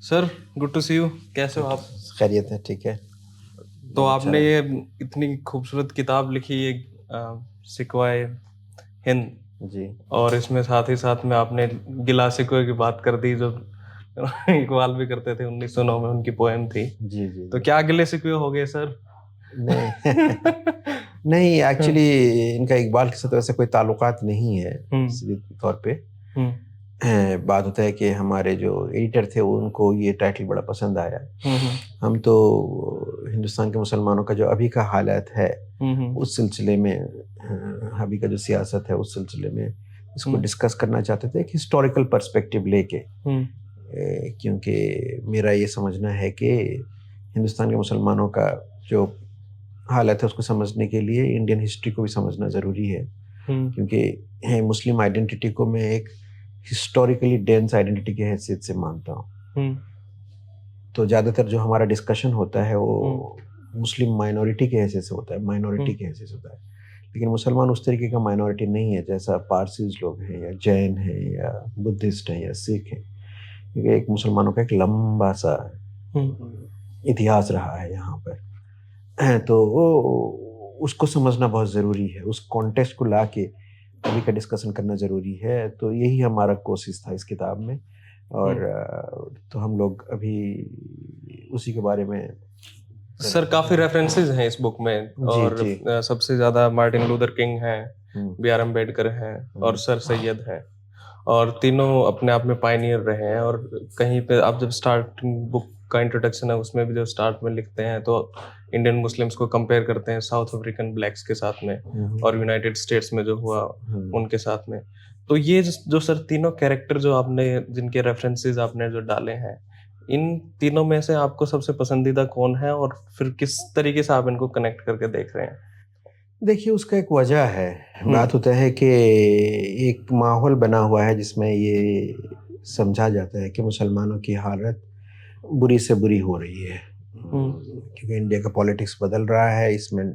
Sir, good to see you. कैसे हो आप? खैरियत है, ठीक है। तो बहुत अच्छा आपने रहा। ये इतनी खूबसूरत किताब लिखी है, सिकवाय हिंद, जी और इसमें साथ ही साथ में आपने गिला सिकवे की बात कर दी, जो इकबाल भी करते थे। 1909 में उनकी पोएम थी। जी जी तो जी। क्या गिले सिकवे हो गए सर? नहीं नहीं, एक्चुअली इनका इकबाल के साथ वैसे कोई ताल्लुकात नहीं है हम्म। सीधे तौर पे। हम्म। बात होता है कि हमारे जो एडिटर थे उनको ये टाइटल बड़ा पसंद आया। हम्म। हम तो हिंदुस्तान के मुसलमानों का जो अभी का हालत है हम्म। उस सिलसिले में, अभी का जो सियासत है उस सिलसिले में इसको हम्म। डिस्कस करना चाहते थे, एक हिस्टोरिकल पर्सपेक्टिव लेके। हम्म। क्योंकि मेरा ये समझना है कि हिंदुस्तान के मुसलमानों का जो हालत है उसको समझने के लिए इंडियन हिस्ट्री को भी समझना ज़रूरी है। हम्म। क्योंकि मुस्लिम आइडेंटिटी को मैं एक हिस्टोरिकली डेंस आइडेंटिटी की हैसियत से मानता हूँ। हम्म। तो ज़्यादातर जो हमारा डिस्कशन होता है हम्म। वो मुस्लिम माइनॉरिटी के हैसियत से होता है, माइनॉरिटी हम्म। के हैसियत से होता है। लेकिन मुसलमान उस तरीके का माइनॉरिटी नहीं है जैसा पारसीज लोग हैं या जैन हैं या बुद्धिस्ट हैं या सिख हैं। क्योंकि एक मुसलमानों का एक लंबा सा इतिहास रहा है यहाँ पर। तो वो उसको समझना बहुत ज़रूरी है, उस कॉन्टेक्स्ट को ला के अभी का डिस्कशन करना ज़रूरी है। तो यही हमारा कोशिश था इस किताब में। और हम्म। तो हम लोग अभी उसी के बारे में। सर, काफी रेफरेंसेस हैं इस बुक में, जी और जी। सबसे ज्यादा मार्टिन लूथर किंग है, हम्म बी आर अम्बेडकर है, और हम्म सर सैयद है। और तीनों अपने आप में पायनियर रहे हैं। और कहीं पे आप जब स्टार्टिंग बुक का इंट्रोडक्शन है उसमें भी जो स्टार्ट में लिखते हैं, तो इंडियन मुस्लिम्स को कंपेयर करते हैं साउथ अफ्रीकन ब्लैक्स के साथ में, हम्म और यूनाइटेड स्टेट्स में जो हुआ हम्म। उनके साथ में। तो ये जो सर तीनों कैरेक्टर जो आपने, जिनके रेफरेंसेस आपने जो डाले हैं, इन तीनों में से आपको सबसे पसंदीदा कौन है, और फिर किस तरीके से आप इनको कनेक्ट करके देख रहे हैं? देखिए, उसका एक वजह है। हम्म। बात होता है कि एक माहौल बना हुआ है जिसमें ये समझा जाता है कि मुसलमानों की हालत बुरी से बुरी हो रही है। हम्म। क्योंकि इंडिया का पॉलिटिक्स बदल रहा है, इसमें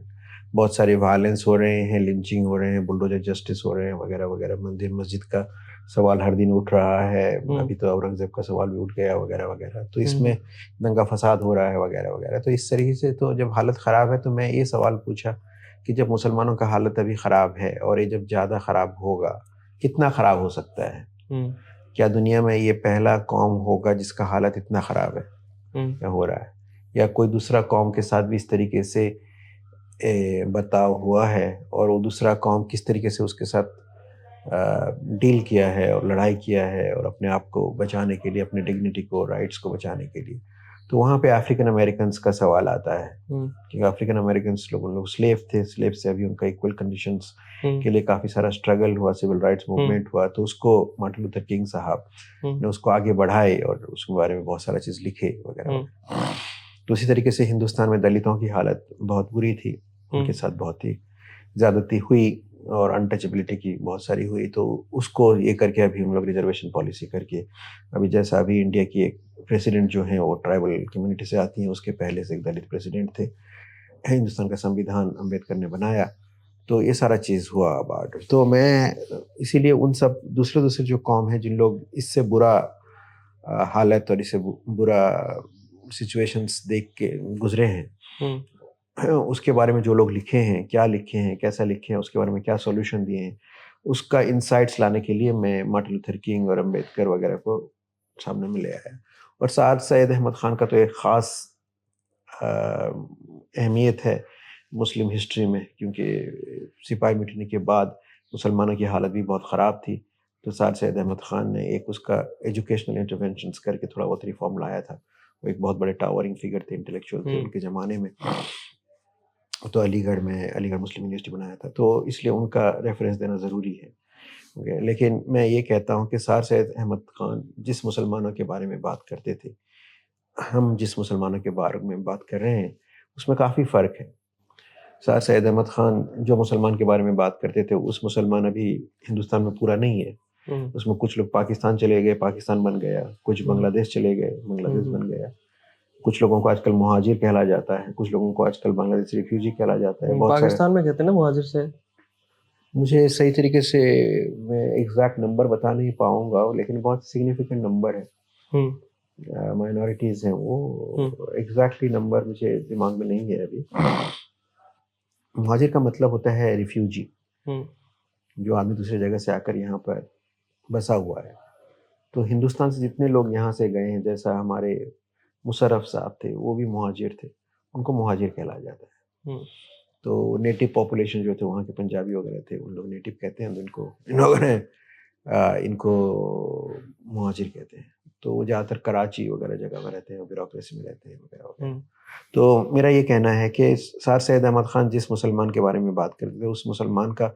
बहुत सारे वायलेंस हो रहे हैं, लिंचिंग हो रहे हैं, बुलडोजर जस्टिस हो रहे हैं, वगैरह वगैरह। मंदिर मस्जिद का सवाल हर दिन उठ रहा है। हम्म। अभी तो औरंगजेब का सवाल भी उठ गया, वगैरह वगैरह। तो इसमें हम्म। दंगा फसाद हो रहा है, वगैरह वगैरह। तो इस तरीके से तो जब हालत ख़राब है तो मैं ये सवाल पूछा कि जब मुसलमानों का हालत अभी ख़राब है और ये जब ज़्यादा ख़राब होगा, कितना ख़राब हो सकता है? हम्म। क्या दुनिया में ये पहला कौम होगा जिसका हालत इतना ख़राब है हम्म। या हो रहा है? या कोई दूसरा कौम के साथ भी इस तरीके से बर्ताव हुआ है, और वो दूसरा कौम किस तरीके से उसके साथ डील किया है और लड़ाई किया है, और अपने आप को बचाने के लिए, अपने डिग्निटी को, राइट्स को बचाने के लिए। तो वहाँ पे अफ्रीकन अमेरिकन्स का सवाल आता है। हम्म। क्योंकि अफ्रीकन अमेरिकन्स लोग, उन लोग स्लेव थे, स्लेव से अभी उनका इक्वल कंडीशंस हम्म। के लिए काफ़ी सारा स्ट्रगल हुआ, सिविल राइट्स हम्म। मूवमेंट हुआ। तो उसको मार्टिन लूथर किंग साहब हम्म। ने उसको आगे बढ़ाए और उसके बारे में बहुत सारा चीज़ लिखे, वगैरह हम्म। वगैरह। तो उसी तरीके से हिंदुस्तान में दलितों की हालत बहुत बुरी थी, उनके हम्म। साथ बहुत ही ज़्यादती हुई और अनटचेबिलिटी की बहुत सारी हुई। तो उसको ये करके अभी हम लोग रिजर्वेशन पॉलिसी करके, अभी जैसा अभी इंडिया की एक प्रेसिडेंट जो है वो ट्राइबल कम्युनिटी से आती हैं, उसके पहले से एक दलित प्रेसिडेंट थे। हिंदुस्तान का संविधान अम्बेडकर ने बनाया। तो ये सारा चीज़ हुआ अबाउट। तो मैं इसीलिए उन सब दूसरे दूसरे जो कौम है जिन लोग इससे बुरा हालत और इससे बुरा सिचुएशंस देख के गुजरे हैं, हम्म। उसके बारे में जो लोग लिखे हैं, क्या लिखे हैं, कैसा लिखे हैं, उसके बारे में क्या सॉल्यूशन दिए हैं, उसका इंसाइट्स लाने के लिए मैं मार्टिन लूथर किंग और अम्बेडकर वगैरह को सामने में ले आया। और साथ सैयद अहमद ख़ान का तो एक ख़ास अहमियत है मुस्लिम हिस्ट्री में, क्योंकि सिपाही मिटने के बाद मुसलमानों की हालत भी बहुत ख़राब थी। तो सर सैयद अहमद ख़ान ने एक उसका एजुकेशनल इंटरवेंशंस करके थोड़ा बहुत रिफॉर्म लाया था। वो एक बहुत बड़े टावरिंग फिगर थे, इंटेलेक्चुअल थे हम्म। उनके ज़माने में। तो अलीगढ़ में अलीगढ़ मुस्लिम यूनिवर्सिटी बनाया था, तो इसलिए उनका रेफरेंस देना ज़रूरी है। ओके, लेकिन मैं ये कहता हूँ कि सर सैयद अहमद ख़ान जिस मुसलमानों के बारे में बात करते थे, हम जिस मुसलमानों के बारे में बात कर रहे हैं, उसमें काफ़ी फ़र्क है। सर सैयद अहमद ख़ान जो मुसलमान के बारे में बात करते थे, उस मुसलमान अभी हिंदुस्तान में पूरा नहीं है। हम्म। उसमें कुछ लोग पाकिस्तान चले गए, पाकिस्तान बन गया। कुछ हम्म। बांग्लादेश चले गए, बांग्लादेश हम्म। बन गया। कुछ लोगों को आजकल मुहाजिर कहला जाता है, कुछ लोगों को आजकल बांग्लादेशी रिफ्यूजी कहला जाता है, बहुत सारे। पाकिस्तान में कहते हैं ना मुहाजिर से। मुझे सही तरीके से मैं एग्ज़ैक्ट नंबर बता नहीं पाऊँगा, लेकिन बहुत सिग्निफिकेंट नंबर है। हम्म। माइनॉरिटीज़ हैं, वो एग्जैक्टली नंबर मुझे दिमाग में नहीं है अभी। मुहाजिर का मतलब होता है रिफ्यूजी, जो आदमी दूसरी जगह से आकर यहाँ पर बसा हुआ है। तो हिंदुस्तान से जितने लोग यहाँ से गए हैं, जैसा हमारे मुशर्रफ साहब थे, वो भी मुहाजिर थे, उनको मुहाजिर कहला जाता है। तो नेटिव पॉपुलेशन जो थे वहाँ के पंजाबी वगैरह थे, उन लोग नेटिव कहते हैं, तो इनको मुहाजिर कहते हैं। तो वो ज़्यादातर कराची वगैरह जगह में रहते हैं, ब्यूरोक्रेसी में रहते हैं वगैरह वगैरह। तो मेरा ये कहना है कि सर सैयद अहमद ख़ान जिस मुसलमान के बारे में बात करते थे, उस मुसलमान का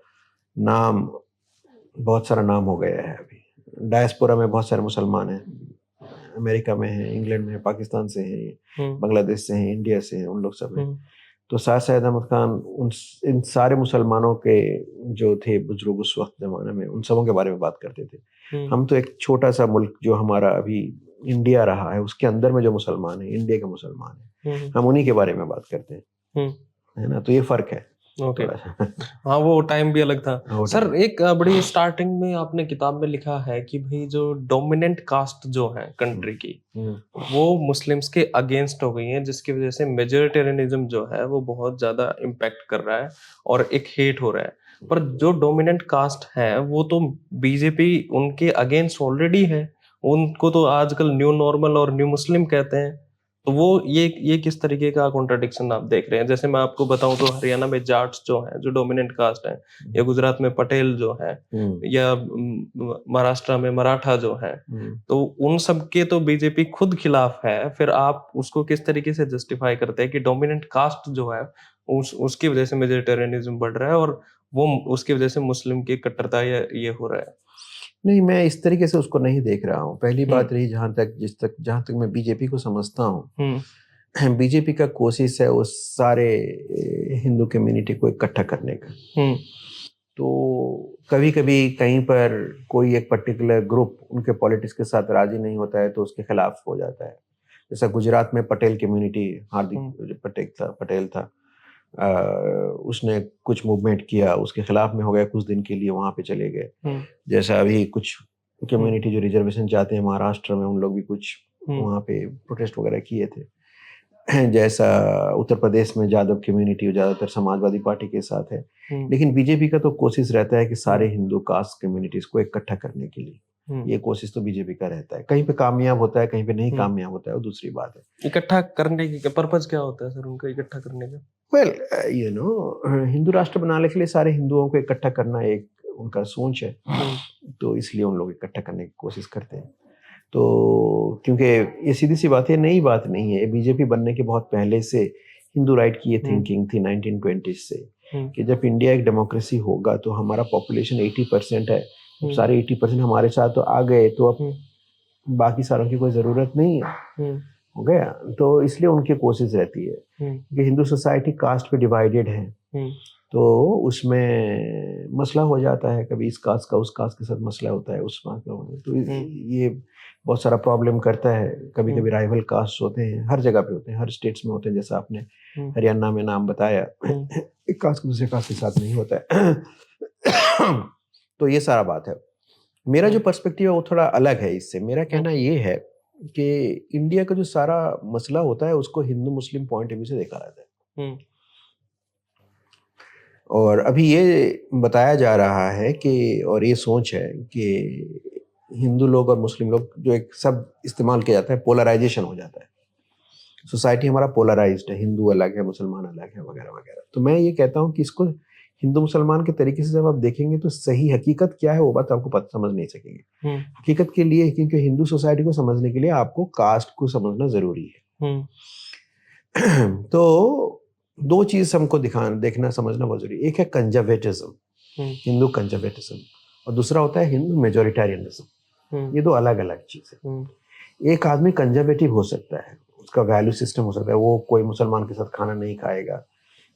नाम बहुत सारा नाम हो गया है अभी। डायस्पोरा में बहुत सारे मुसलमान हैं, अमेरिका में हैं, इंग्लैंड में हैं, पाकिस्तान से हैं, बांग्लादेश से हैं, इंडिया से हैं, उन लोग सब हैं। तो सर सैयद अहमद ख़ान इन सारे मुसलमानों के जो थे बुजुर्ग उस वक्त ज़माने में, उन सबों के बारे में बात करते थे। हम तो एक छोटा सा मुल्क जो हमारा अभी इंडिया रहा है, उसके अंदर में जो मुसलमान है, इंडिया के मुसलमान है, हम उन्हीं के बारे में बात करते हैं, है ना। तो ये फ़र्क है। ओके। थोड़ा सा। हाँ, वो टाइम भी अलग था। वो सर, टाइम। एक बड़ी स्टार्टिंग में आपने किताब में लिखा है कि भाई जो डोमिनेंट कास्ट जो है कंट्री की, वो मुस्लिम्स के अगेंस्ट हो गई है, जिसकी वजह से मेजोरिटेरियनिज्म जो है वो बहुत ज्यादा इम्पैक्ट कर रहा है और एक हेट हो रहा है। पर जो डोमिनेंट कास्ट है वो तो बीजेपी उनके अगेंस्ट ऑलरेडी है, उनको तो आजकल न्यू नॉर्मल और न्यू मुस्लिम कहते हैं। तो वो ये किस तरीके का कॉन्ट्रडिक्शन आप देख रहे हैं? जैसे मैं आपको बताऊं तो हरियाणा में जाट्स जो हैं, जो डोमिनेंट कास्ट है, या गुजरात में पटेल जो है, या महाराष्ट्र में मराठा जो है, तो उन सब के तो बीजेपी खुद खिलाफ है। फिर आप उसको किस तरीके से जस्टिफाई करते हैं कि डोमिनेंट कास्ट जो है उसकी वजह से मेजोरिटेरियनिज्म बढ़ रहा है और वो उसकी वजह से मुस्लिम की कट्टरता ये हो रहा है? नहीं, मैं इस तरीके से उसको नहीं देख रहा हूँ। पहली बात रही, जहाँ तक मैं बीजेपी को समझता हूँ, बीजेपी का कोशिश है उस सारे हिंदू कम्युनिटी को इकट्ठा करने का। तो कभी-कभी कहीं पर कोई एक पर्टिकुलर ग्रुप उनके पॉलिटिक्स के साथ राज़ी नहीं होता है, तो उसके खिलाफ हो जाता है। जैसा गुजरात में पटेल कम्युनिटी, हार्दिक पटेल था, उसने कुछ मूवमेंट किया, उसके खिलाफ में हो गया, कुछ दिन के लिए वहाँ पे चले गए। जैसा अभी कुछ कम्युनिटी जो रिजर्वेशन चाहते हैं महाराष्ट्र में, उन लोग भी कुछ वहाँ पे प्रोटेस्ट वगैरह किए थे। जैसा उत्तर प्रदेश में यादव कम्युनिटी ज़्यादातर समाजवादी पार्टी के साथ है। लेकिन बीजेपी का तो कोशिश रहता है कि सारे हिंदू कास्ट कम्युनिटीज़ को इकट्ठा करने के लिए। ये कोशिश तो बीजेपी का रहता है। कहीं पे कामयाब होता है, कहीं पे नहीं कामयाब होता है, वो दूसरी बात है। इकट्ठा करने की पर्पज क्या होता है सर उनका इकट्ठा करने का? वेल, हिंदू राष्ट्र बनाने के लिए सारे हिंदुओं को इकट्ठा करना एक उनका सोच है। तो इसलिए उन लोग इकट्ठा करने की कोशिश करते हैं। तो क्योंकि ये सीधी सी बात है, नई बात नहीं है। बीजेपी बनने के बहुत पहले से हिंदू राइट की ये थिंकिंग थी 1920 से, कि जब इंडिया एक डेमोक्रेसी होगा तो हमारा पॉपुलेशन 80% है, अब सारे 80% हमारे साथ तो आ गए, तो अब बाकी सारों की कोई ज़रूरत नहीं है, हो गया। तो इसलिए उनकी कोशिश रहती है कि हिंदू सोसाइटी कास्ट पे डिवाइडेड है, तो उसमें मसला हो जाता है, कभी इस कास्ट का उस कास्ट के साथ मसला होता है, उस बात का। तो ये बहुत सारा प्रॉब्लम करता है। कभी कभी राइवल कास्ट होते हैं, हर जगह पे होते हैं, हर स्टेट्स में होते हैं। जैसा आपने हरियाणा में नाम बताया, एक कास्ट दूसरे कास्ट के साथ नहीं होता है। तो ये सारा बात है। मेरा जो पर्सपेक्टिव है वो थोड़ा अलग है इससे। मेरा कहना ये है कि इंडिया का जो सारा मसला होता है उसको हिंदू मुस्लिम पॉइंट ऑफ व्यू से देखा जाता है। और अभी ये बताया जा रहा है कि, और ये सोच है कि हिंदू लोग और मुस्लिम लोग जो एक सब इस्तेमाल किया जाता है, पोलराइजेशन हो जाता है। सोसाइटी हमारा पोलराइज्ड है, हिंदू अलग है, मुसलमान अलग है, वगैरह वगैरह। तो मैं ये कहता हूँ कि इसको हिंदू मुसलमान के तरीके से जब आप देखेंगे तो सही हकीकत क्या है वो बात आपको पता समझ नहीं सकेंगे। हकीकत के लिए, क्योंकि हिंदू सोसाइटी को समझने के लिए आपको कास्ट को समझना जरूरी है। तो दो चीज हमको देखना समझना बहुत जरूरी। एक है कंजर्वेटिज्म, हिंदू कंजर्वेटिज्म, और दूसरा होता है हिंदू मेजोरिटेरियनिज्म। ये दो अलग अलग चीज है। एक आदमी कंजर्वेटिव हो सकता है, उसका वैल्यू सिस्टम हो सकता है, वो कोई मुसलमान के साथ खाना नहीं खाएगा,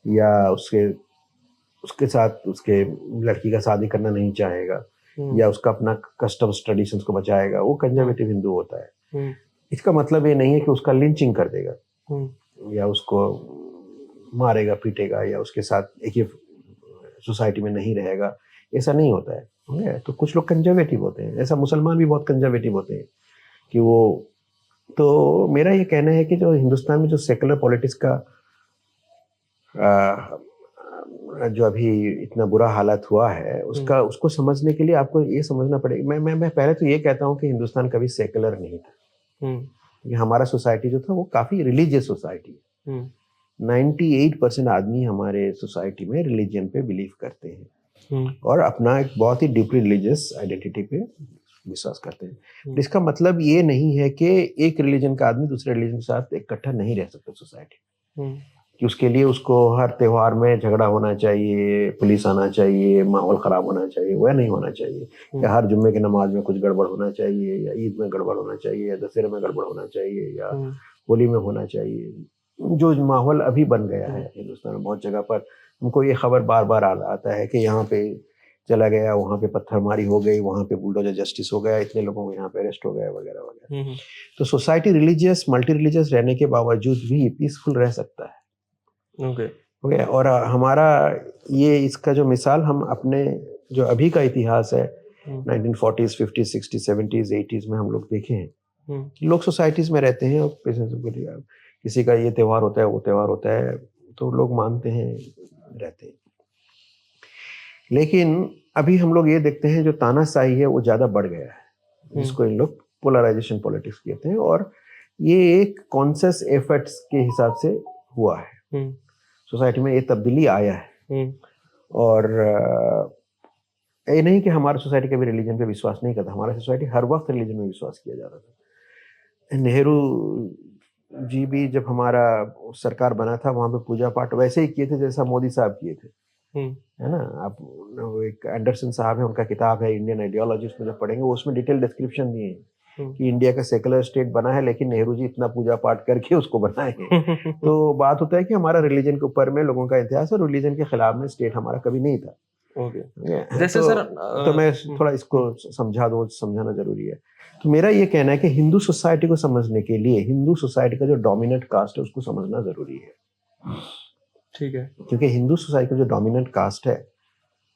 या उसके साथ उसके लड़की का शादी करना नहीं चाहेगा, या उसका अपना कस्टम्स ट्रेडिशंस को बचाएगा, वो कंजर्वेटिव हिंदू होता है। इसका मतलब ये नहीं है कि उसका लिंचिंग कर देगा, या उसको मारेगा पीटेगा, या उसके साथ एक ही सोसाइटी में नहीं रहेगा, ऐसा नहीं होता है। तो कुछ लोग कंजर्वेटिव होते हैं। ऐसा मुसलमान भी बहुत कंजर्वेटिव होते हैं कि वो तो मेरा ये कहना है कि जो हिंदुस्तान में जो सेकुलर पॉलिटिक्स का जो अभी इतना बुरा हालत हुआ है उसका उसको समझने के लिए आपको ये समझना पड़ेगा। मैं पहले तो ये कहता हूँ कि हिंदुस्तान कभी सेकुलर नहीं था। ये हमारा सोसाइटी जो था वो काफी रिलीजियस सोसाइटी है। 98% आदमी हमारे सोसाइटी में रिलीजन पे बिलीव करते हैं और अपना एक बहुत ही डीपली रिलीजियस आइडेंटिटी पे विश्वास करते हैं। इसका मतलब ये नहीं है कि एक रिलीजन का आदमी दूसरे रिलीजन के साथ इकट्ठा नहीं रह सकता सोसाइटी, कि उसके लिए उसको हर त्योहार में झगड़ा होना चाहिए, पुलिस आना चाहिए, माहौल खराब होना चाहिए, वह नहीं होना चाहिए। या हर जुम्मे की नमाज में कुछ गड़बड़ होना चाहिए, या ईद में गड़बड़ होना चाहिए, या दशहरे में गड़बड़ होना चाहिए, या होली में होना चाहिए। जो माहौल अभी बन गया है हिंदुस्तान में बहुत जगह पर, हमको ये खबर बार बार आता है कि यहाँ पे चला गया, वहाँ पे पत्थरमारी हो गई, वहाँ पे बुलडोजर जस्टिस हो गया, इतने लोगों को यहाँ पे अरेस्ट हो गया वगैरह वगैरह। तो सोसाइटी रिलीजियस मल्टी रिलीजियस रहने के बावजूद भी पीसफुल रह सकता है। ओके। और हमारा ये इसका जो मिसाल हम अपने जो अभी का इतिहास है 1940s 50s 60s 70s 80s में हम लोग देखे हैं कि लोग सोसाइटीज में रहते हैं और किसी का ये त्यौहार होता है वो त्यौहार होता है तो लोग मानते हैं, रहते हैं। लेकिन अभी हम लोग ये देखते हैं जो तानाशाही है वो ज्यादा बढ़ गया है, जिसको इन लोग पोलराइजेशन पॉलिटिक्स कहते हैं, और ये एक कॉन्शियस एफर्ट्स के हिसाब से हुआ है। सोसाइटी में ये तब्दीली आया है। और ये नहीं कि हमारा सोसाइटी कभी रिलीजन पे विश्वास नहीं करता, हमारा सोसाइटी हर वक्त रिलीजन में विश्वास किया जाता था। नेहरू जी भी जब हमारा सरकार बना था वहां पे पूजा पाठ वैसे ही किए थे जैसा मोदी साहब किए थे, है ना। आप एक एंडरसन साहब है, उनका किताब है इंडियन आइडियोलॉजी, उसमें जब पढ़ेंगे उसमें डिटेल डिस्क्रिप्शन दिए हैं कि इंडिया का सेकुलर स्टेट बना है लेकिन नेहरू जी इतना पूजा पाठ करके उसको बनाए हैं। तो बात होता है कि हमारा रिलीजन के ऊपर में लोगों का इतिहास और रिलीजन के खिलाफ में स्टेट हमारा कभी नहीं था। जैसे तो, सर तो मैं थोड़ा इसको समझाना जरूरी है। तो मेरा ये कहना है कि हिंदू सोसाइटी को समझने के लिए हिंदू सोसाइटी का जो डोमिनेंट कास्ट है उसको समझना जरूरी है। ठीक है। क्योंकि हिंदू सोसाइटी का जो डोमिनेंट कास्ट है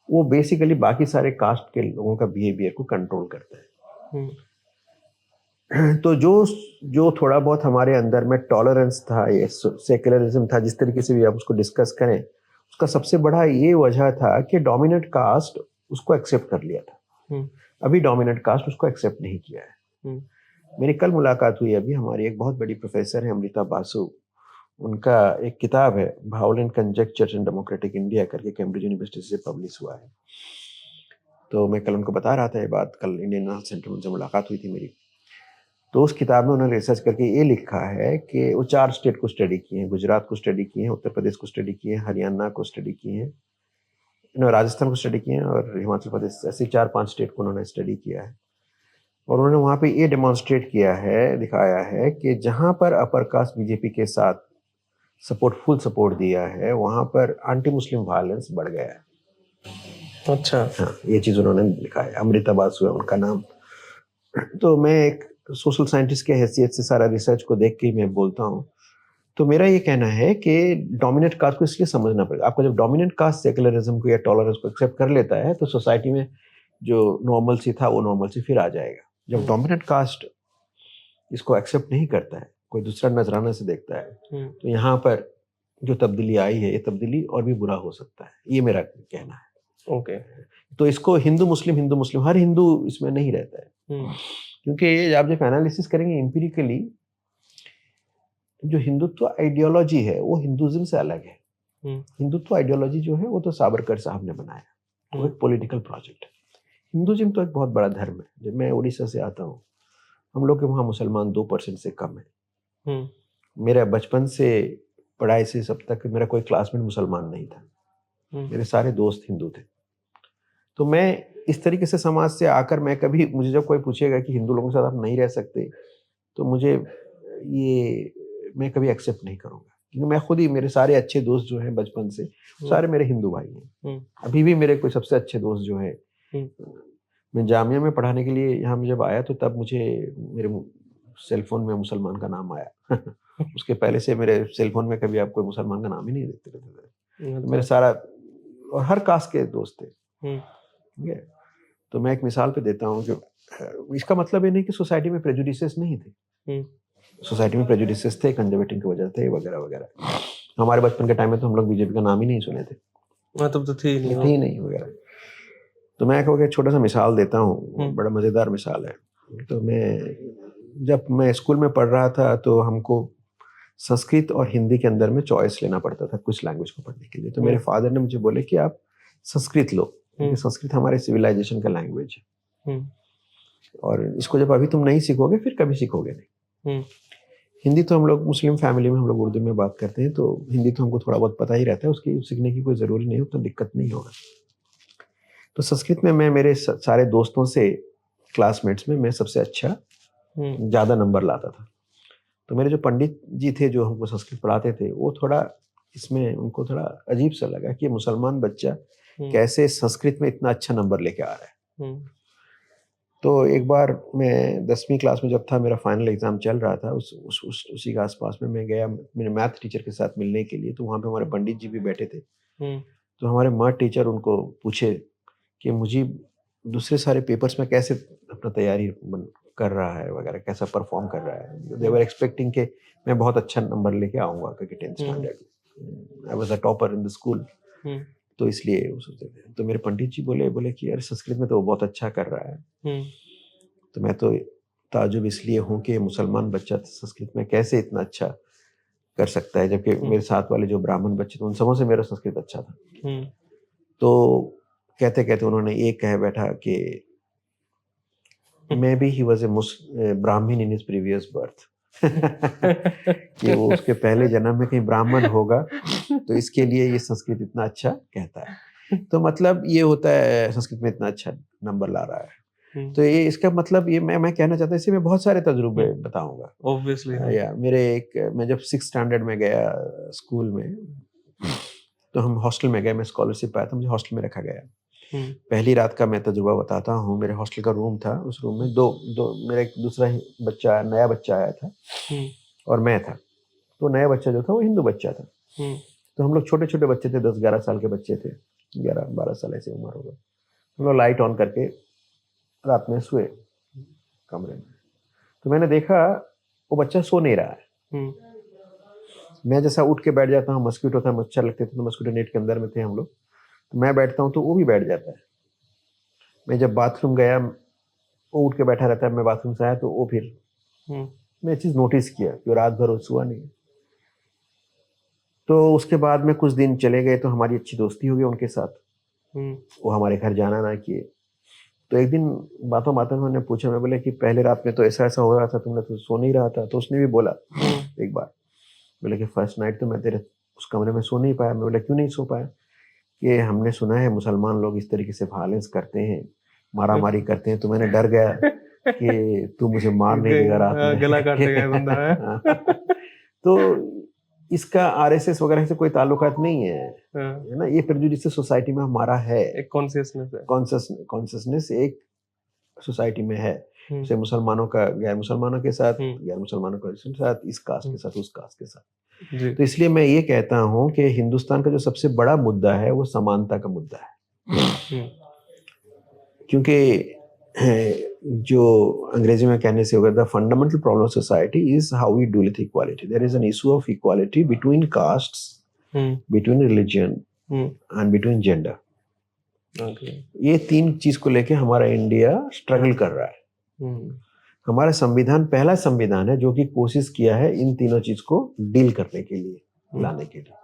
वो बेसिकली बाकी सारे कास्ट के लोगों का बिहेवियर को कंट्रोल करता है। तो जो थोड़ा बहुत हमारे अंदर में टॉलरेंस था, ये सेक्युलरिज्म था, जिस तरीके से भी आप उसको डिस्कस करें, उसका सबसे बड़ा ये वजह था कि डोमिनेंट कास्ट उसको एक्सेप्ट कर लिया था। अभी डोमिनेंट कास्ट उसको एक्सेप्ट नहीं किया है। मेरी कल मुलाकात हुई, अभी हमारी एक बहुत बड़ी प्रोफेसर है अमृता बासु, उनका एक किताब है भावलेंट कंजेक्चर्स इन डेमोक्रेटिक इंडिया करके कैम्ब्रिज यूनिवर्सिटी से पब्लिश हुआ है। तो मैं कल उनको बता रहा था ये बात, कल इंडियन हेल्थ सेंटर में उनसे मुलाकात हुई थी मेरी। तो उस किताब में उन्होंने रिसर्च करके ये लिखा है कि वो 4 स्टेट को स्टडी किए हैं, गुजरात को स्टडी किए हैं, उत्तर प्रदेश को स्टडी किए हैं, हरियाणा को स्टडी किए हैं, राजस्थान को स्टडी किए हैं और हिमाचल प्रदेश, ऐसे 4-5 स्टेट को उन्होंने स्टडी किया है। और उन्होंने वहाँ पे ये डेमोन्स्ट्रेट किया है, दिखाया है कि जहाँ पर अपर कास्ट बीजेपी के साथ फुल सपोर्ट दिया है वहाँ पर एंटी मुस्लिम वायलेंस बढ़ गया है। अच्छा। हाँ, ये चीज़ उन्होंने लिखा है, अमृता बासु है उनका नाम। तो मैं एक सोशल साइंटिस्ट के हैसियत से सारा रिसर्च को देख के मैं बोलता हूँ। तो मेरा ये कहना है कि डोमिनेंट कास्ट को इसलिए समझना पड़ेगा। आपका जब डोमिनेंट कास्ट सेकुलरिज्म को या टॉलरेंस को एक्सेप्ट कर लेता है तो सोसाइटी में जो नॉर्मल सी था वो नॉर्मल सी फिर आ जाएगा। जब डोमिनेंट कास्ट इसको एक्सेप्ट नहीं करता है, कोई दूसरा नजराना से देखता है, तो यहाँ पर जो तब्दीली आई है ये तब्दीली और भी बुरा हो सकता है, ये मेरा कहना है। ओके। तो इसको हिंदू मुस्लिम हर हिंदू इसमें नहीं रहता है, क्योंकि आप जब एनालिसिस करेंगे एम्पिरिकली, जो हिंदुत्व आइडियोलॉजी है वो हिंदुइज्म से अलग है। हिंदुत्व आइडियोलॉजी जो है वो तो सावरकर साहब ने बनाया, वो एक पॉलिटिकल प्रोजेक्ट है। हिंदुइज्म तो एक बहुत बड़ा धर्म है। जब मैं उड़ीसा से आता हूँ, हम लोग के वहाँ मुसलमान 2% से कम है। मेरा बचपन से पढ़ाई से सब तक मेरा कोई क्लासमेट मुसलमान नहीं था, मेरे सारे दोस्त हिंदू थे। तो मैं इस तरीके से समाज से आकर मुझे जब कोई पूछेगा कि हिंदू लोगों के साथ आप नहीं रह सकते, तो मैं कभी एक्सेप्ट नहीं करूँगा, क्योंकि मैं खुद ही, मेरे सारे अच्छे दोस्त जो हैं बचपन से सारे मेरे हिंदू भाई हैं। अभी भी मेरे कोई सबसे अच्छे दोस्त जो है, मैं जामिया में पढ़ाने के लिए यहाँ जब आया तो तब मुझे मेरे सेलफोन में मुसलमान का नाम आया। उसके पहले से मेरे सेलफोन में कभी आप कोई मुसलमान का नाम ही नहीं देखते रहते थे। तो मेरे सारा और हर कास्ट के दोस्त थे। ठीक है। तो मैं एक मिसाल पे देता हूँ, जो इसका मतलब ये नहीं कि सोसाइटी में प्रेजुडिसेस नहीं थे, सोसाइटी में प्रेजुडिसेस थे, कंजर्वेटिव की वजह थे वगैरह वगैरह। हमारे बचपन के टाइम में तो हम लोग बीजेपी का नाम ही नहीं सुने थे, हाँ, तब तो थी ही नहीं ये वो। थी ही नहीं वगैरह। तो मैं कहूँगा एक छोटा सा मिसाल देता हूँ, हुँ, बड़ा मज़ेदार मिसाल है। तो जब मैं स्कूल में पढ़ रहा था तो हमको संस्कृत और हिंदी के अंदर में चॉइस लेना पड़ता था कुछ लैंग्वेज को पढ़ने के लिए। तो हुँ, मेरे फादर ने मुझे बोले कि आप संस्कृत लो, क्योंकि हुँ, संस्कृत हमारे सिविलाइजेशन का लैंग्वेज है, हुँ, और इसको जब अभी तुम नहीं सीखोगे फिर कभी सीखोगे नहीं। हुँ, हिंदी तो हम लोग मुस्लिम फैमिली में हम लोग उर्दू में बात करते हैं, तो हिंदी तो हमको थोड़ा बहुत पता ही रहता है, उसकी सीखने की कोई ज़रूरी नहीं, उतना दिक्कत नहीं होगा। तो संस्कृत में मैं मेरे सारे दोस्तों से, क्लासमेट्स में मैं सबसे अच्छा, हुँ, ज़्यादा नंबर लाता था। तो मेरे जो पंडित जी थे जो हमको संस्कृत पढ़ाते थे, वो थोड़ा इसमें उनको थोड़ा अजीब सा लगा कि मुसलमान बच्चा हुँ, कैसे संस्कृत में इतना अच्छा नंबर लेके आ रहा है। हुँ, तो एक बार मैं 10वीं क्लास में जब था, मेरा फाइनल एग्ज़ाम चल रहा था, उसी के आस-पास में मैं गया मेरे मैथ टीचर के साथ मिलने के लिए, तो वहाँ पे हमारे पंडित जी भी बैठे थे। हुँ, तो हमारे मैथ टीचर उनको पूछे कि मुझे दूसरे सारे पेपर्स में कैसे अपना तैयारी कर रहा है वगैरह, कैसा परफॉर्म कर रहा है। दे हुँ, वर एक्सपेक्टिंग कि मैं बहुत अच्छा नंबर लेके आऊँगा, क्योंकि 10th hmm, hmm, standard I was a topper in the school, hmm, तो इसलिए वो सोचते थे। तो मेरे पंडित जी बोले कि यार संस्कृत में तो वो बहुत अच्छा कर रहा है। हुँ, तो मैं तो ताज्जुब इसलिए हूँ कि मुसलमान बच्चा संस्कृत में कैसे इतना अच्छा कर सकता है, जबकि हुँ, मेरे साथ वाले जो ब्राह्मण बच्चे थे उन सबों से मेरा संस्कृत अच्छा था। हुँ, तो कहते-कहते उन्होंने ये कह बैठा कि maybe he was Brahmin in his previous birth. कि वो उसके पहले जन्म में कहीं ब्राह्मण होगा, तो इसके लिए ये संस्कृत इतना अच्छा कहता है। तो मतलब ये होता है संस्कृत में इतना अच्छा नंबर ला रहा है। हुँ, तो ये इसका मतलब ये मैं कहना चाहता हूँ, इससे मैं बहुत सारे तजुर्बे हुँ, बताऊँगा। ऑब्वियसली हाँ। या मैं जब 6th स्टैंडर्ड में गया स्कूल में, तो हम हॉस्टल में गए, मैं स्कॉलरशिप पाया था, मुझे हॉस्टल में रखा गया। हुँ, पहली रात का मैं तजुर्बा बताता हूँ, मेरे हॉस्टल का रूम था, उस रूम में 2 2 मेरा एक दूसरा ही बच्चा, नया बच्चा आया था हुँ, और मैं था। तो नया बच्चा जो था वो हिंदू बच्चा था। हुँ, तो हम लोग छोटे-छोटे बच्चे थे, 10-11 साल के बच्चे थे, 11-12 साल ऐसी उम्र होगा। हम लोग लाइट ऑन करके रात में सोए कमरे में। तो मैंने देखा वो बच्चा सो नहीं रहा है। हुँ, मैं जैसा उठ के बैठ जाता हूँ, मस्कीटो था, मच्छर लगते थे, तो मस्कीटो नेट के अंदर में थे हम लोग। तो मैं बैठता हूँ तो वो भी बैठ जाता है। मैं जब बाथरूम गया, वो उठ के बैठा रहता है, मैं बाथरूम से आया तो वो फिर, हुँ, मैं ये चीज़ नोटिस किया कि रात भर वो सोआ नहीं। तो उसके बाद में कुछ दिन चले गए तो हमारी अच्छी दोस्ती हो गई उनके साथ। हुँ, वो हमारे घर जाना ना किए। तो एक दिन बातों-बातों में उन्होंने पूछा, मैं बोला कि पहले रात में तो ऐसा-ऐसा हो रहा था, तुमने तो सो नहीं रहा था। तो उसने भी बोला हुँ, एक बार, बोले कि फर्स्ट नाइट तो मैं तेरे उस कमरे में सो नहीं पाया। मैं बोला क्यों नहीं सो पाया? कि हमने सुना है मुसलमान लोग इस तरीके से वायलेंस करते हैं, मारा-मारी करते हैं, तो मैंने डर गया कि तू मुझे मार नहीं देगा रात में। गला काटेगा ये बंदा है। हाँ। तो इसका आरएसएस वगैरह से कोई ताल्लुकात नहीं है, हाँ, है ना? ये प्रेजुडिस सोसाइटी में हमारा है। एक कॉन्शियसनेस है। कॉन्शसनेस एक सोसाइटी में है। हुँ, जैसे मुसलमानों का गैर मुसलमानों के साथ, हुँ, गैर मुसलमानों का इसके साथ, इस कास्ट हुँ, के साथ, उस कास्ट के साथ। जी, तो इसलिए मैं ये कहता हूँ कि हिंदुस्तान का जो सबसे बड़ा मुद्दा है, वो समानता का मुद्दा है। हुँ, क्योंकि जो अंग्रेजी में कहने से होगा, the fundamental problem of society is how we deal with equality. There is an issue of equality between castes, hmm, between religion hmm, and between gender. Okay, ये 3 चीज़ को लेके हमारा इंडिया स्ट्रगल कर रहा है। हुँ, हमारा संविधान पहला संविधान है जो कि कोशिश किया है इन तीनों चीज़ को डील करने के लिए, हुँ, लाने के लिए।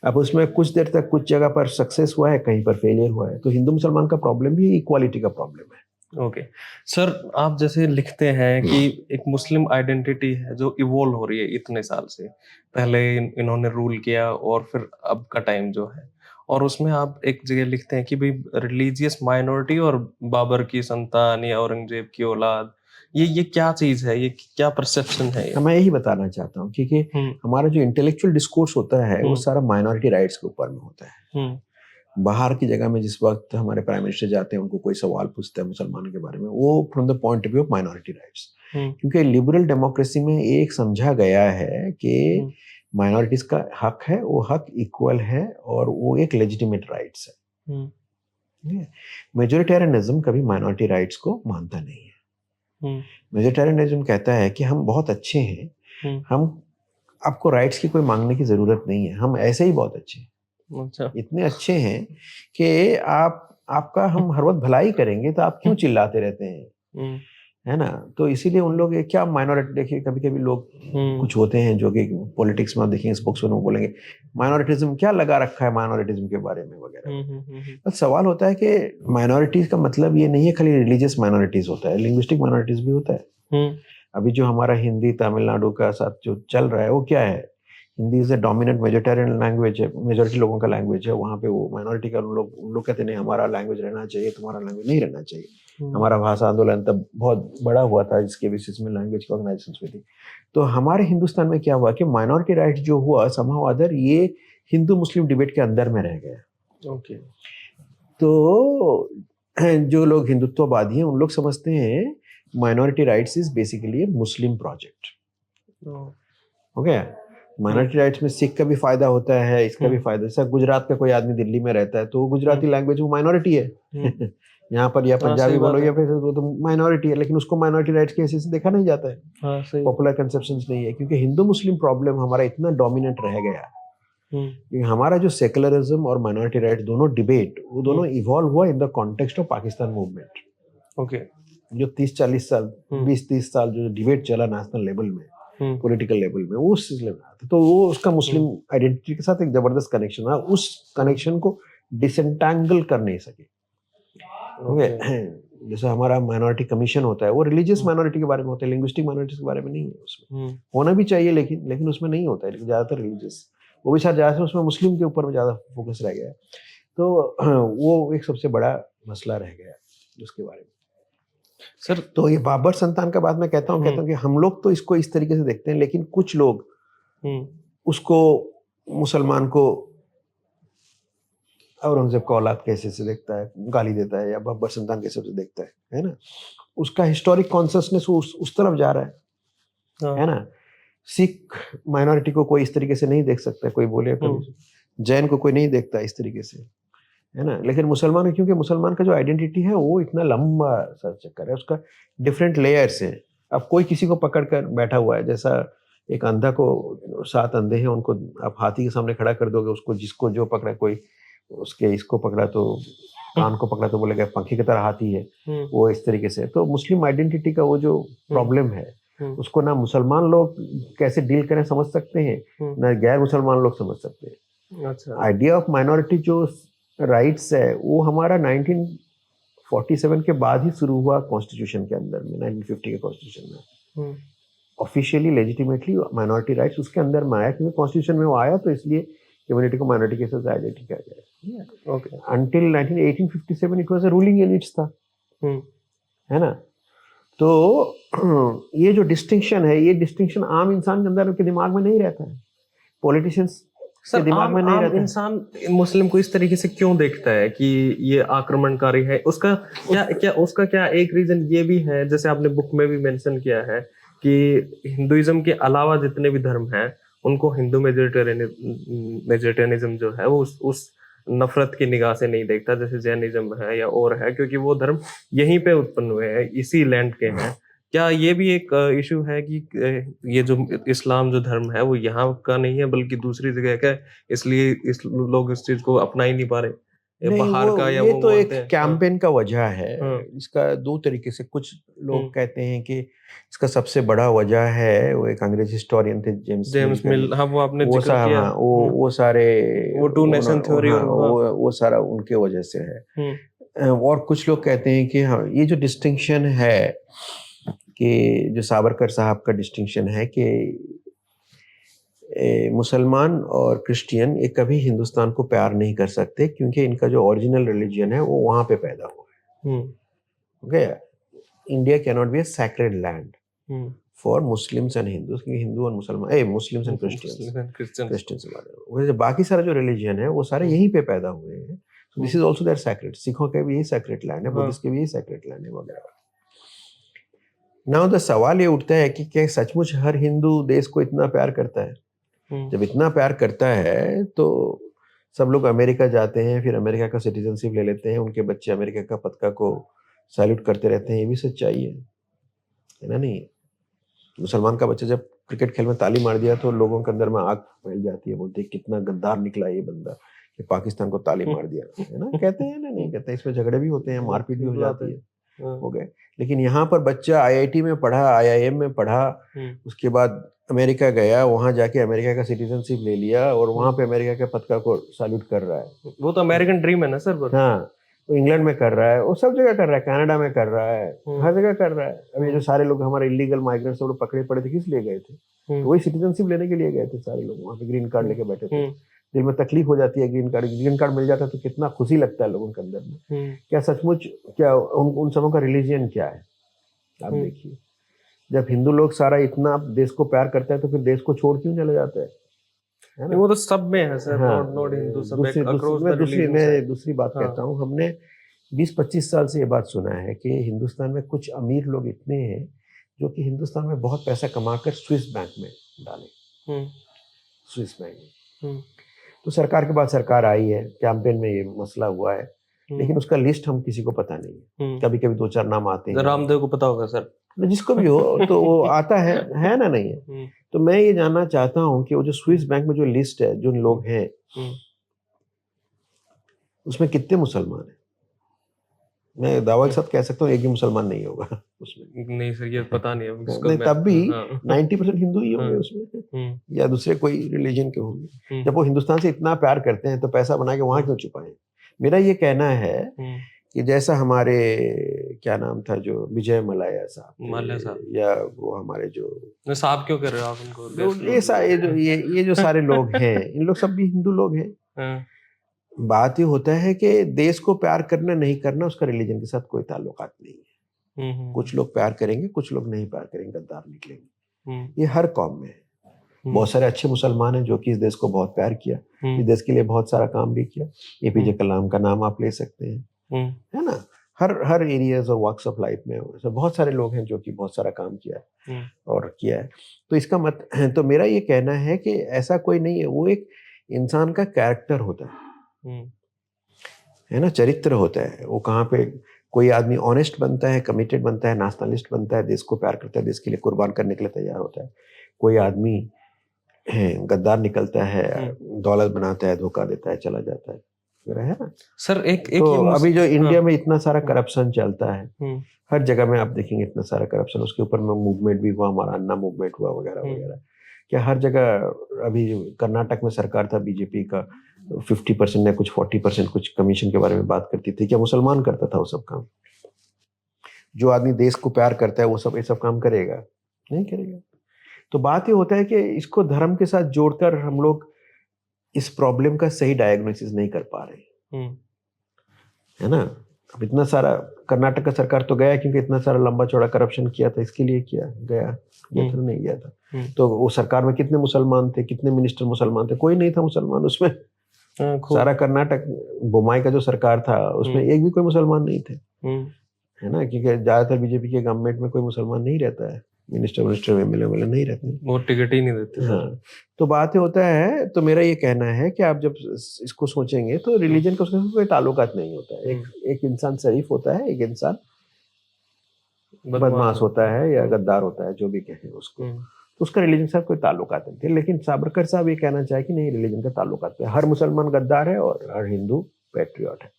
अब उसमें कुछ देर तक कुछ जगह पर सक्सेस हुआ है, कहीं पर फेलियर हुआ है। तो हिंदू मुसलमान का प्रॉब्लम भी इक्वालिटी का प्रॉब्लम है। ओके। सर, आप जैसे लिखते हैं कि एक मुस्लिम आइडेंटिटी है जो इवॉल्व हो रही है इतने साल से। पहले इन्होंने रूल किया और फिर अब का टाइम जो है। और उसमें आप एक जगह लिखते हैं कि भई रिलीजियस माइनॉरिटी और बाबर की संतान या औरंगज़ेब की औलाद, ये क्या चीज़ है? ये क्या परसेप्शन है ये? मैं यही बताना चाहता हूँ क्योंकि हुँ, हमारा जो इंटेलेक्चुअल डिस्कोर्स होता है, वो हुँ, सारा माइनॉरिटी राइट्स के ऊपर में होता है। हुँ, बाहर की जगह में जिस वक़्त हमारे प्राइम मिनिस्टर जाते हैं, उनको कोई सवाल पूछता है मुसलमानों के बारे में, वो from the point of view of minority rights. Hmm, क्योंकि लिबरल डेमोक्रेसी में एक समझा गया है कि हुँ, माइनॉरिटीज़ का हक है, वो हक इक्वल है और वो एक लेजिटिमेट राइट्स है। हुँ, ठीक है? मैजॉरिटेरियनिज़्म कभी माइनॉरिटी राइट्स को मानता नहीं है। वेजिटेरियनिज्म कहता है कि हम बहुत अच्छे हैं, हम आपको राइट्स की कोई मांगने की जरूरत नहीं है, हम ऐसे ही बहुत अच्छे हैं, अच्छा। इतने अच्छे हैं कि आपका हम हर वक्त भलाई करेंगे, तो आप क्यों चिल्लाते रहते हैं, है ना? तो इसीलिए उन लोग क्या माइनॉरिटी, देखिए कभी कभी लोग कुछ होते हैं जो कि पॉलिटिक्स में देखेंगे, स्पोक्समैन वो बोलेंगे माइनॉरिटिज्म क्या लगा रखा है माइनॉरिटिज्म के बारे में वगैरह। तो सवाल होता है कि माइनॉरिटीज का मतलब ये नहीं है खाली रिलीजियस माइनॉरिटीज होता है, लिंग्विस्टिक माइनॉरिटीज भी होता है। अभी जो हमारा हिंदी तमिलनाडु का साथ जो चल रहा है वो क्या है, Hindi is a dominant vegetarian language है, मेजोरिटी लोगों का लैंग्वेज है, वहाँ पे वो माइनॉरिटी का उन लोग कहते नहीं हमारा लैंग्वेज रहना चाहिए, तुम्हारा लैंग्वेज नहीं रहना चाहिए। हमारा भाषा आंदोलन तब बहुत बड़ा हुआ था, जिसके बेसिस में लैंग्वेज की ऑर्गेनाइजेशन हुई थी। तो हमारे हिंदुस्तान में क्या हुआ कि माइनॉरिटी राइट्स जो हुआ समहाउ अदर, ये हिंदू मुस्लिम डिबेट के अंदर में रह गया। ओके। तो जो लोग हिंदुत्ववादी हैं उन लोग समझते हैं minority rights is basically Muslim project. Okay, minority rights में सिख का भी फायदा होता है, इसका भी फायदा, जैसा गुजरात का कोई आदमी दिल्ली में रहता है तो वो गुजराती लैंग्वेज वो माइनॉरिटी है यहाँ पर, या पंजाबी बोलो या फिर वो तो माइनॉरिटी है, लेकिन उसको माइनॉरिटी राइट्स के हिसाब से देखा नहीं जाता है, पॉपुलर कंसेप्शंस नहीं है, क्योंकि हिंदू मुस्लिम प्रॉब्लम हमारा इतना डोमिनेंट रह गया। क्योंकि हमारा जो सेकुलरिज्म और माइनॉरिटी राइट्स दोनों डिबेट, वो दोनों इवॉल्व हुआ in the context of Pakistan movement. Okay. जो 30-40 साल 20-30 साल जो डिबेट चला नेशनल लेवल में, पॉलिटिकल लेवल में, वो उस सिलसिले में आता, तो वो उसका मुस्लिम आइडेंटिटी के साथ एक जबरदस्त कनेक्शन रहा, उस कनेक्शन को डिसएंटैंगल कर नहीं सके। जैसे हमारा माइनॉरिटी कमीशन होता है, वो रिलीजियस माइनॉरिटी के बारे में होता है, लिंग्विस्टिक माइनॉरिटी के बारे में नहीं है, उसमें होना भी चाहिए लेकिन उसमें नहीं होता है, लेकिन ज्यादातर रिलीजियस, वो भी शायद ज्यादा उसमें मुस्लिम के ऊपर में ज्यादा फोकस रह गया, तो वो एक सबसे बड़ा मसला रह गया उसके बारे में। सर, तो ये बाबर संतान का बात मैं कहता हूँ कि हम लोग तो इसको इस तरीके से देखते हैं, लेकिन कुछ लोग उसको मुसलमान को औरंगजेब का औलाद कैसे से देखता है, गाली देता है, या बाबर संतान कैसे से देखता है ना? उसका हिस्टोरिक कॉन्शियसनेस उस तरफ जा रहा है ना? सिख माइनॉरिटी को कोई इस तरीके से नहीं देख सकता, कोई बोले कभी, जैन को कोई नहीं देखता इस तरीके से, है ना? लेकिन मुसलमान, क्योंकि मुसलमान का जो आइडेंटिटी है वो इतना लंबा सा चक्कर है, उसका डिफरेंट लेयर्स है। अब कोई किसी को पकड़ कर बैठा हुआ है, जैसा एक अंधा को 7 अंधे हैं, उनको आप हाथी के सामने खड़ा कर दोगे, उसको जिसको जो पकड़ा, कोई उसके इसको पकड़ा तो कान को पकड़ा तो बोलेगा पंखी की तरह हाथी है, वो इस तरीके से। तो मुस्लिम आइडेंटिटी का वो जो प्रॉब्लम है, उसको ना मुसलमान लोग कैसे डील करें समझ सकते हैं, ना गैर मुसलमान लोग समझ सकते हैं। अच्छा, आइडिया ऑफ माइनॉरिटी जो राइट्स है वो हमारा 1947 के बाद ही शुरू हुआ कॉन्स्टिट्यूशन के अंदर में, 1950 के कॉन्स्टिट्यूशन में ऑफिशियली लेजिटिमेटली माइनॉरिटी राइट्स उसके अंदर में आया, क्योंकि कॉन्स्टिट्यूशन में वो आया तो इसलिए कम्युनिटी को माइनॉरिटी के साथ आइडेंटिटी किया गया। Okay, until 1857 it was a ruling elites था, है ना? तो ये जो डिस्टिंक्शन है, ये डिस्टिंक्शन आम इंसान के अंदर के दिमाग में नहीं रहता है, पॉलिटिशियंस के दिमाग में नहीं रहता। इंसान मुस्लिम को इस तरीके से क्यों देखता है कि ये आक्रमणकारी है? उसका क्या एक रीजन ये भी है, जैसे आपने बुक में भी मेंशन किया है कि हिंदुइज्म के अलावा जितने भी धर्म हैं उनको हिंदू मेजोरिटेरियनिज्म जो है वो उस नफरत की निगाह से नहीं देखता, जैसे जैनिज्म है या और है, क्योंकि वो धर्म यहीं पे उत्पन्न हुए हैं, इसी लैंड के हैं। क्या ये भी एक इशू है कि ये जो इस्लाम जो धर्म है वो यहाँ का नहीं है बल्कि दूसरी जगह का है, इसलिए लोग इस चीज को अपना ही नहीं पा रहे, नहीं, बाहर का, या ये वो तो एक मानते हैं? कैंपेन का वजह है। इसका 2 तरीके से, कुछ लोग कहते हैं कि इसका सबसे बड़ा वजह है, वो एक अंग्रेज हिस्टोरियन थे जेम्स मिल, हाँ, वो आपने वो जिक्र किया, हाँ, वो सारे वो 2 नेशन थ्योरी, हाँ, वो सारा उनके वजह से है। और कुछ लोग कहते हैं कि हाँ, ये जो डिस्टिंक्शन है कि जो सावरकर साहब का डिस्टिंक्शन है कि मुसलमान और क्रिश्चियन ये कभी हिंदुस्तान को प्यार नहीं कर सकते, क्योंकि इनका जो ओरिजिनल रिलीजन है वो वहां पे पैदा हुआ है। Okay, India can not be a sacred land for Muslims and Hindus, क्योंकि हिंदू और मुसलमान मुस्लिम्स एंड क्रिश्चियंस, बाकी सारा जो रिलीजन है वो सारे यहीं पे पैदा हुए हैं। So this is also there sacred, सिखों के भी यही सैक्रेड लैंड है, बुद्धिस्ट के भी यही सैक्रेड लैंड है वगैरह। नाउ द सवाल ये उठता है कि क्या सचमुच हर हिंदू देश को इतना प्यार करता है? जब इतना प्यार करता है तो सब लोग अमेरिका जाते हैं, फिर अमेरिका का सिटीजनशिप ले लेते हैं, उनके बच्चे अमेरिका का पताका को सैल्यूट करते रहते हैं, ये भी सच्चाई है। है ना? नहीं, मुसलमान का बच्चा जब क्रिकेट खेल में ताली मार दिया तो लोगों के अंदर में आग फैल जाती है, बोलते हैं कितना गद्दार निकला ये बंदा कि पाकिस्तान को ताली मार दिया, है ना? कहते हैं ना, नहीं कहते, इसमें झगड़े भी होते हैं, मारपीट भी हो जाती है, हो गए। लेकिन यहाँ पर बच्चा आईआईटी में पढ़ा, आईआईएम में पढ़ा, उसके बाद अमेरिका गया, वहाँ जाके अमेरिका का सिटीजनशिप ले लिया और वहाँ पे अमेरिका के पताका को सैल्यूट कर रहा है। वो तो अमेरिकन ड्रीम है ना सर। हाँ, वो इंग्लैंड में कर रहा है, वो सब जगह कर रहा है, कनाडा में कर रहा है, हर जगह कर रहा है। अभी जो सारे लोग हमारे इलीगल माइग्रेंट्स लोग पकड़े पड़े थे, किस लिए गए थे? तो वही सिटीजनशिप लेने के लिए गए थे सारे लोग, वहाँ पे ग्रीन कार्ड लेके बैठे थे। दिल में तकलीफ हो जाती है, ग्रीन कार्ड मिल जाता है तो कितना खुशी लगता है लोगों के अंदर में। क्या सचमुच, क्या उन सबों का रिलीजियन क्या है? आप देखिए, जब हिंदू लोग सारा इतना देश को प्यार करते हैं तो फिर देश को छोड़ क्यों चले जाते हैं? है ना? वो तो सब में है सर, हाँ, नॉट हिंदू, सब अक्रॉस द मैं रिलीजन। दूसरी बात कहता हूँ, हमने 20-25 साल से ये बात सुना है कि हिंदुस्तान में कुछ अमीर लोग इतने हैं जो कि हिंदुस्तान में बहुत पैसा कमाकर स्विस बैंक में डाले, स्विस बैंक में। तो सरकार के बाद सरकार आई है, कैंपेन में ये मसला हुआ है, लेकिन उसका लिस्ट हम किसी को पता नहीं है। कभी कभी 2-4 नाम आते हैं, रामदेव को पता होगा सर, जिसको भी हो तो वो आता है ना? नहीं है। तो मैं ये जानना चाहता हूँ कि वो जो स्विस बैंक में जो लिस्ट है, जो लोग हैं, उसमें कितने मुसलमान हैं? मैं दावा के साथ कह सकता हूँ एक भी मुसलमान नहीं होगा उसमें। नहीं सर, ये पता नहीं है नहीं, तब भी 90% हिंदू ही होंगे उसमें, या दूसरे कोई रिलीजन के होंगे। जब वो हिंदुस्तान से इतना प्यार करते हैं तो पैसा बना के वहां क्यों छुपाएं? मेरा ये कहना है कि जैसा हमारे क्या नाम था जो विजय मल्ल्या साहब, या वो हमारे जो साहब क्यों कर रहे हो आप उनको? ये जो सारे लोग हैं, इन लोग सब भी हिंदू लोग हैं। बात ये होता है कि देश को प्यार करना नहीं करना उसका रिलीजन के साथ कोई ताल्लुकात नहीं है। कुछ लोग प्यार करेंगे, कुछ लोग नहीं प्यार करेंगे, गद्दार निकलेंगे। ये हर कौम में है। बहुत सारे अच्छे मुसलमान हैं जो कि इस देश को बहुत प्यार किया, इस देश के लिए बहुत सारा काम भी किया। एपीजे कलाम का नाम आप ले सकते हैं, है ना? हर एरियाज और वॉक्स ऑफ लाइफ में बहुत सारे लोग हैं जो कि बहुत सारा काम किया है और किया है। तो इसका तो मेरा ये कहना है कि ऐसा कोई नहीं है, वो एक इंसान का कैरेक्टर होता है ना? चरित्र होता है। वो कहाँ पे कोई आदमी ऑनेस्ट बनता है, कमिटेड बनता है, नेशनलिस्ट बनता है, देश को प्यार करता है, देश के लिए कुर्बान करने के लिए तैयार होता है। कोई आदमी गद्दार निकलता है, दौलत बनाता है, धोखा देता है, चला जाता है, है ना सर? एक तो अभी जो इंडिया में इतना सारा करप्शन चलता है, हर जगह में आप देखेंगे इतना सारा करप्शन, उसके ऊपर में मूवमेंट भी हुआ, हमारा अन्ना मूवमेंट हुआ वगैरह वगैरह। क्या हर जगह अभी कर्नाटक में सरकार था बीजेपी का, 50% या कुछ 40% कुछ कमीशन के बारे में बात करती थी। क्या मुसलमान करता था वो सब काम? जो आदमी देश को प्यार करता है वो सब ये सब काम करेगा? नहीं करेगा। तो बात ये होता है कि इसको धर्म के साथ जोड़कर हम लोग इस प्रॉब्लम का सही डायग्नोसिस नहीं कर पा रहे, है ना? अब इतना सारा कर्नाटक का सरकार तो गया क्योंकि इतना सारा लंबा चौड़ा करप्शन किया था, इसके लिए किया गया तो नहीं गया था। तो वो सरकार में कितने मुसलमान थे, कितने मिनिस्टर मुसलमान थे? कोई नहीं था मुसलमान उसमें। सारा कर्नाटक बोमाई का जो सरकार था उसमें एक भी कोई मुसलमान नहीं थे, है ना? क्योंकि ज्यादातर बीजेपी के गवर्नमेंट में कोई मुसलमान नहीं रहता है, मिनिस्टर एमएलए नहीं रहते, वो टिकट ही नहीं देते। हाँ, तो बात ये होता है। तो मेरा ये कहना है कि आप जब इसको सोचेंगे तो रिलीजन का उसके कोई ताल्लुकात नहीं होता है। एक इंसान शरीफ होता है, एक इंसान बदमाश होता है या गद्दार होता है, जो भी कहें उसको, तो उसका रिलीजन के साथ कोई ताल्लुकात नहीं थे। लेकिन साबरकर साहब ये कहना चाहे कि नहीं, रिलीजन का ताल्लुकात है। हर मुसलमान गद्दार है और हर हिंदू पैट्रियट है,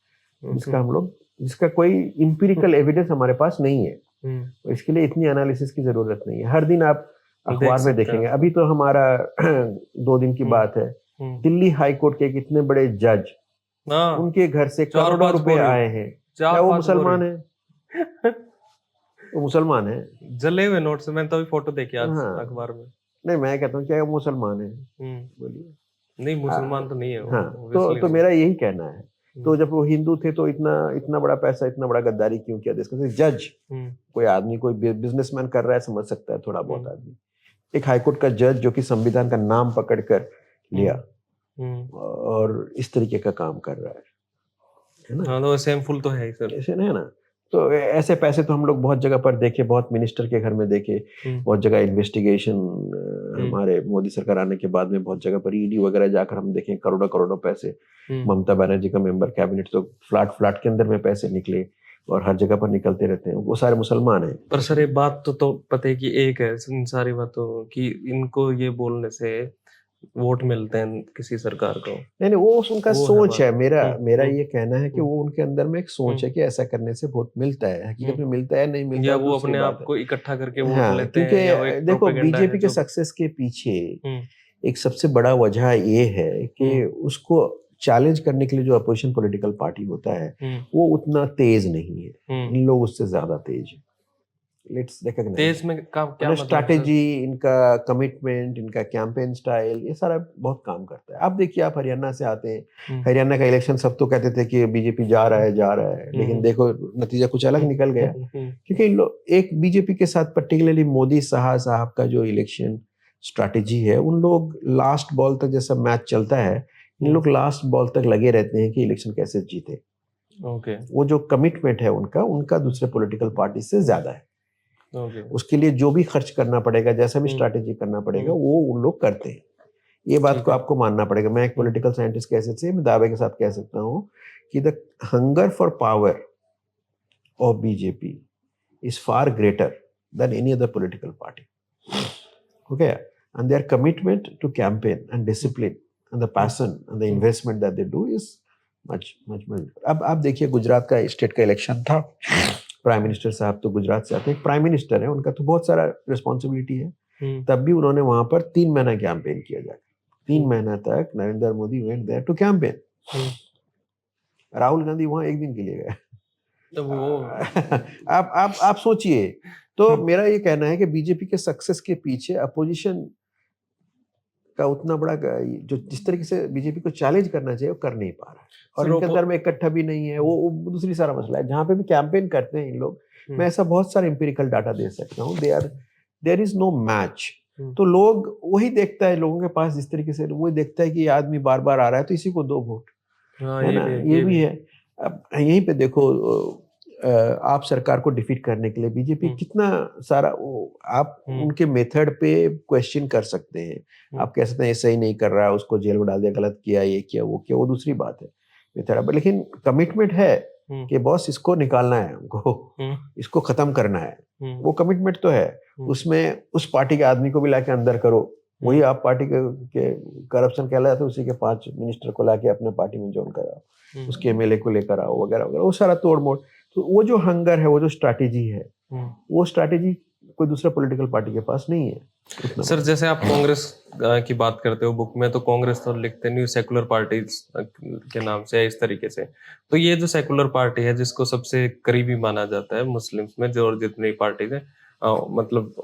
जिसका कोई इंपीरिकल एविडेंस हमारे पास नहीं है। तो इसके लिए इतनी एनालिसिस की जरूरत नहीं है। हर दिन आप अखबार में देखेंगे। अभी तो हमारा 2 दिन की बात है, दिल्ली हाई कोर्ट के कितने बड़े जज, उनके घर से करोड़ों रुपए आए हैं। क्या वो मुसलमान है? वो मुसलमान है, जले हुए नोट से। मैंने तो अभी फोटो देखी आज अखबार में। नहीं, मैं कहता हूँ क्या वो मुसलमान है? बोलिए। नहीं, मुसलमान तो नहीं है वो। हाँ, तो मेरा यही कहना है। तो जब वो हिंदू थे तो इतना बड़ा पैसा, इतना बड़ा गद्दारी क्यों किया देश का? जज कोई आदमी, कोई बिजनेसमैन कर रहा है, समझ सकता है थोड़ा बहुत आदमी। एक हाईकोर्ट का जज जो कि संविधान का नाम पकड़कर लिया और इस तरीके का काम कर रहा है ना? हाँ, तो सेमफुल तो है ही सर, ऐसे नहीं ना? तो ऐसे पैसे तो हम लोग बहुत जगह पर देखे, बहुत मिनिस्टर के घर में देखे, बहुत जगह इन्वेस्टिगेशन हमारे मोदी सरकार आने के बाद में बहुत जगह पर ईडी वगैरह जाकर हम देखें, करोड़ों करोड़ों पैसे। ममता बनर्जी का मेंबर कैबिनेट तो फ्लैट के अंदर में पैसे निकले, और हर जगह पर निकलते रहते हैं, वो सारे मुसलमान हैं। पर सर ये बात तो पता है कि एक है इन सारी बातों कि इनको ये बोलने से वोट मिलते हैं किसी सरकार को, नहीं नहीं, वो उनका वो है सोच बात। है। मेरा मेरा हम्म ये कहना है कि हम्म वो उनके अंदर में एक सोच है हम्म कि ऐसा करने से वोट मिलता है। हकीकत में हम्म। मिलता है नहीं मिलता या है वो दूसरी अपने बात आप है। को इकट्ठा करके वोट हाँ, लेते क्योंकि हैं, या वो एक देखो प्रोपेगेंडा है बीजेपी के जो। सक्सेस के पीछे हम्म एक सबसे बड़ा वजह ये है कि हम्म उसको चैलेंज करने के लिए जो अपोजिशन पॉलिटिकल पार्टी होता है हम्म वो उतना तेज नहीं है। हम्म। इन लोग उससे ज्यादा तेज है। लेट्स रिकॉग्नाइज तेज में का क्या इनका मतलब सर? स्ट्रैटेजी, इनका कमिटमेंट, इनका कैंपेन स्टाइल, ये सारा बहुत काम करता है। आप देखिए, आप हरियाणा से आते हैं, हम्म हरियाणा का इलेक्शन सब तो कहते थे कि बीजेपी जा रहा है जा रहा है, लेकिन हम्म देखो नतीजा कुछ अलग हम्म निकल गया। हम्म क्योंकि इन लोग एक बीजेपी के साथ पर्टिकुलरली मोदी साहब का जो इलेक्शन स्ट्रैटेजी है, उन लोग लास्ट बॉल तक जैसा मैच चलता है, इन लोग लास्ट बॉल तक लगे रहते हैं कि इलेक्शन कैसे जीते। ओके वो जो कमिटमेंट है उनका उनका दूसरे पॉलिटिकल पार्टी से ज्यादा है। ओके। उसके लिए जो भी खर्च करना पड़ेगा, जैसा भी हम्म स्ट्रैटेजी करना पड़ेगा, हम्म। वो उन लोग करते हैं। ये बात ठीक को है। आपको मानना पड़ेगा। मैं एक हम्म पॉलिटिकल साइंटिस्ट के हैसियत से मैं दावे के साथ कह सकता हूँ कि the hunger for power of BJP is far greater than any other political party. Okay, and their commitment to campaign and discipline and the passion and the investment that they do is much. अब आप देखिए, गुजरात का state का election था, prime minister साहब तो गुजरात से आते हैं, प्राइम मिनिस्टर है, उनका तो बहुत सारा रिस्पॉन्सिबिलिटी है। तब भी उन्होंने वहां पर 3 महीना कैंपेन किया जाकर, 3 महीना तक Narendra Modi went there to campaign. Rahul Gandhi वहां एक दिन के लिए गए। तो वो आप सोचिए। तो मेरा ये कहना है कि बीजेपी के सक्सेस के पीछे अपोजिशन का उतना बड़ा जो जिस तरीके से बीजेपी को चैलेंज करना चाहिए वो कर नहीं पा रहा है, और सर इनके अंदर में इकट्ठा भी नहीं है। वो दूसरी सारा मसला है। जहां पे भी कैंपेन करते हैं इन लोग, मैं ऐसा बहुत सारा इंपेरिकल डाटा दे सकता हूँ, देयर इज नो मैच। तो लोग वही देखता है, लोगों के पास जिस तरीके से वही देखता है कि ये आदमी बार बार आ रहा है तो इसी को दो वोट, हाँ है ये ना, भी है, ये ये भी भी है। है। अब यहीं पे देखो, आप सरकार को डिफीट करने के लिए बीजेपी कितना सारा आप उनके मेथड पे क्वेश्चन कर सकते हैं। आप कह सकते हैं ये सही नहीं कर रहा है, उसको जेल में डाल दिया, गलत किया, ये किया वो किया, वो दूसरी बात है मेथड। लेकिन कमिटमेंट है कि बॉस इसको निकालना है, हमको इसको खत्म करना है, वो कमिटमेंट तो है। उसमें उस पार्टी के आदमी को भी लाके अंदर करो, वही आप पार्टी के करप्शन कहलाता है, उसी के 5 मिनिस्टर को लाके अपने पार्टी में ज्वाइन कराओ, उसके एमएलए को लेकर आओ, वगैरह वगैरह, वो सारा तोड़ मोड़। तो वो जो हंगर है, वो जो स्ट्रैटेजी है, वो स्ट्रैटेजी कोई दूसरा पॉलिटिकल पार्टी के पास नहीं है। सर जैसे आप कांग्रेस की बात करते हो बुक में, तो कांग्रेस तो लिखते नहीं, सेकुलर पार्टीज के नाम से है इस तरीके से। तो ये जो सेकुलर पार्टी है जिसको सबसे करीबी माना जाता है मुस्लिम्स में, जो और जितनी पार्टीज है मतलब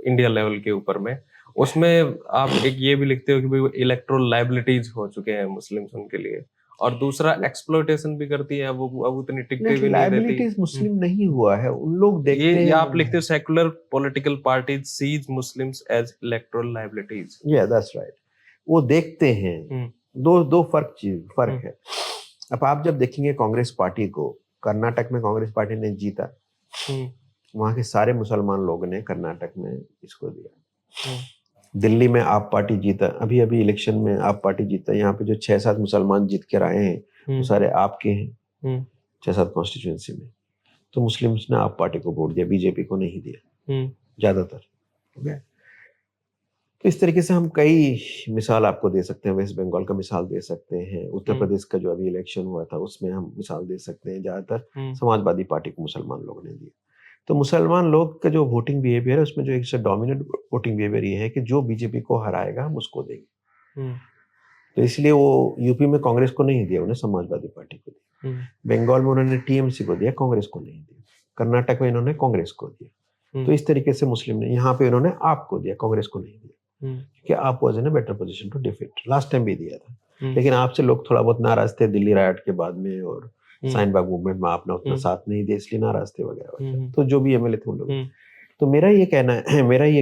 इंडिया लेवल के ऊपर में, उसमें आप एक ये भी लिखते हो कि भाई इलेक्ट्रोल लाइबिलिटीज हो चुके हैं मुस्लिम्स उनके लिए, और दूसरा एक्सप्लॉयटेशन भी करती है, वो अब उतनी टिकटे भी नहीं देती। लाइबिलिटीज मुस्लिम नहीं हुआ है, उन लोग देखते ये हैं। आप लिखते हो secular political parties sees Muslims as electoral liabilities. या दैट्स राइट, वो देखते हैं। दो फर्क है। अब आप जब देखेंगे कांग्रेस पार्टी को, कर्नाटक में कांग्रेस पार्टी ने जीता, वहां के सारे मुसलमान लोगों ने कर्नाटक में इसको दिया। दिल्ली में आप पार्टी जीता, अभी अभी इलेक्शन में आप पार्टी जीता, यहाँ पे जो 6-7 मुसलमान जीत कर आए हैं वो सारे आपके हैं, 6-7 कॉन्स्टिट्यूएंसी में। तो मुस्लिम्स ने आप पार्टी को वोट दिया, बीजेपी को नहीं दिया ज्यादातर। ओके, तो इस तरीके से हम कई मिसाल आपको दे सकते हैं। वेस्ट बंगाल का मिसाल दे सकते हैं, उत्तर प्रदेश का जो अभी इलेक्शन हुआ था उसमें हम मिसाल दे सकते हैं। ज्यादातर समाजवादी पार्टी को मुसलमान लोगों ने दिया। तो मुसलमान लोग का जो वोटिंग बिहेवियर है, उसमें जो एक डोमिनेंट वोटिंग बिहेवियर ये है कि जो बीजेपी को हराएगा हम उसको देंगे। तो इसलिए वो यूपी में कांग्रेस को नहीं दिया, उन्हें समाजवादी पार्टी को दिया। बंगाल में उन्होंने टीएमसी को दिया, कांग्रेस को नहीं दिया। कर्नाटक में इन्होंने कांग्रेस को दिया। तो इस तरीके से मुस्लिम ने यहाँ पे इन्होंने आपको दिया, कांग्रेस को नहीं दिया, क्योंकि आप was in a better position to defeat. Last time भी दिया था, लेकिन आपसे लोग थोड़ा बहुत नाराज थे दिल्ली राइट के बाद में, और साइन बाग मूवमेंट में आपने उतना साथ नहीं दिया, इसलिए नाराज थे वगैरह। तो जो भी एमएलए थे उन लोग। तो मेरा ये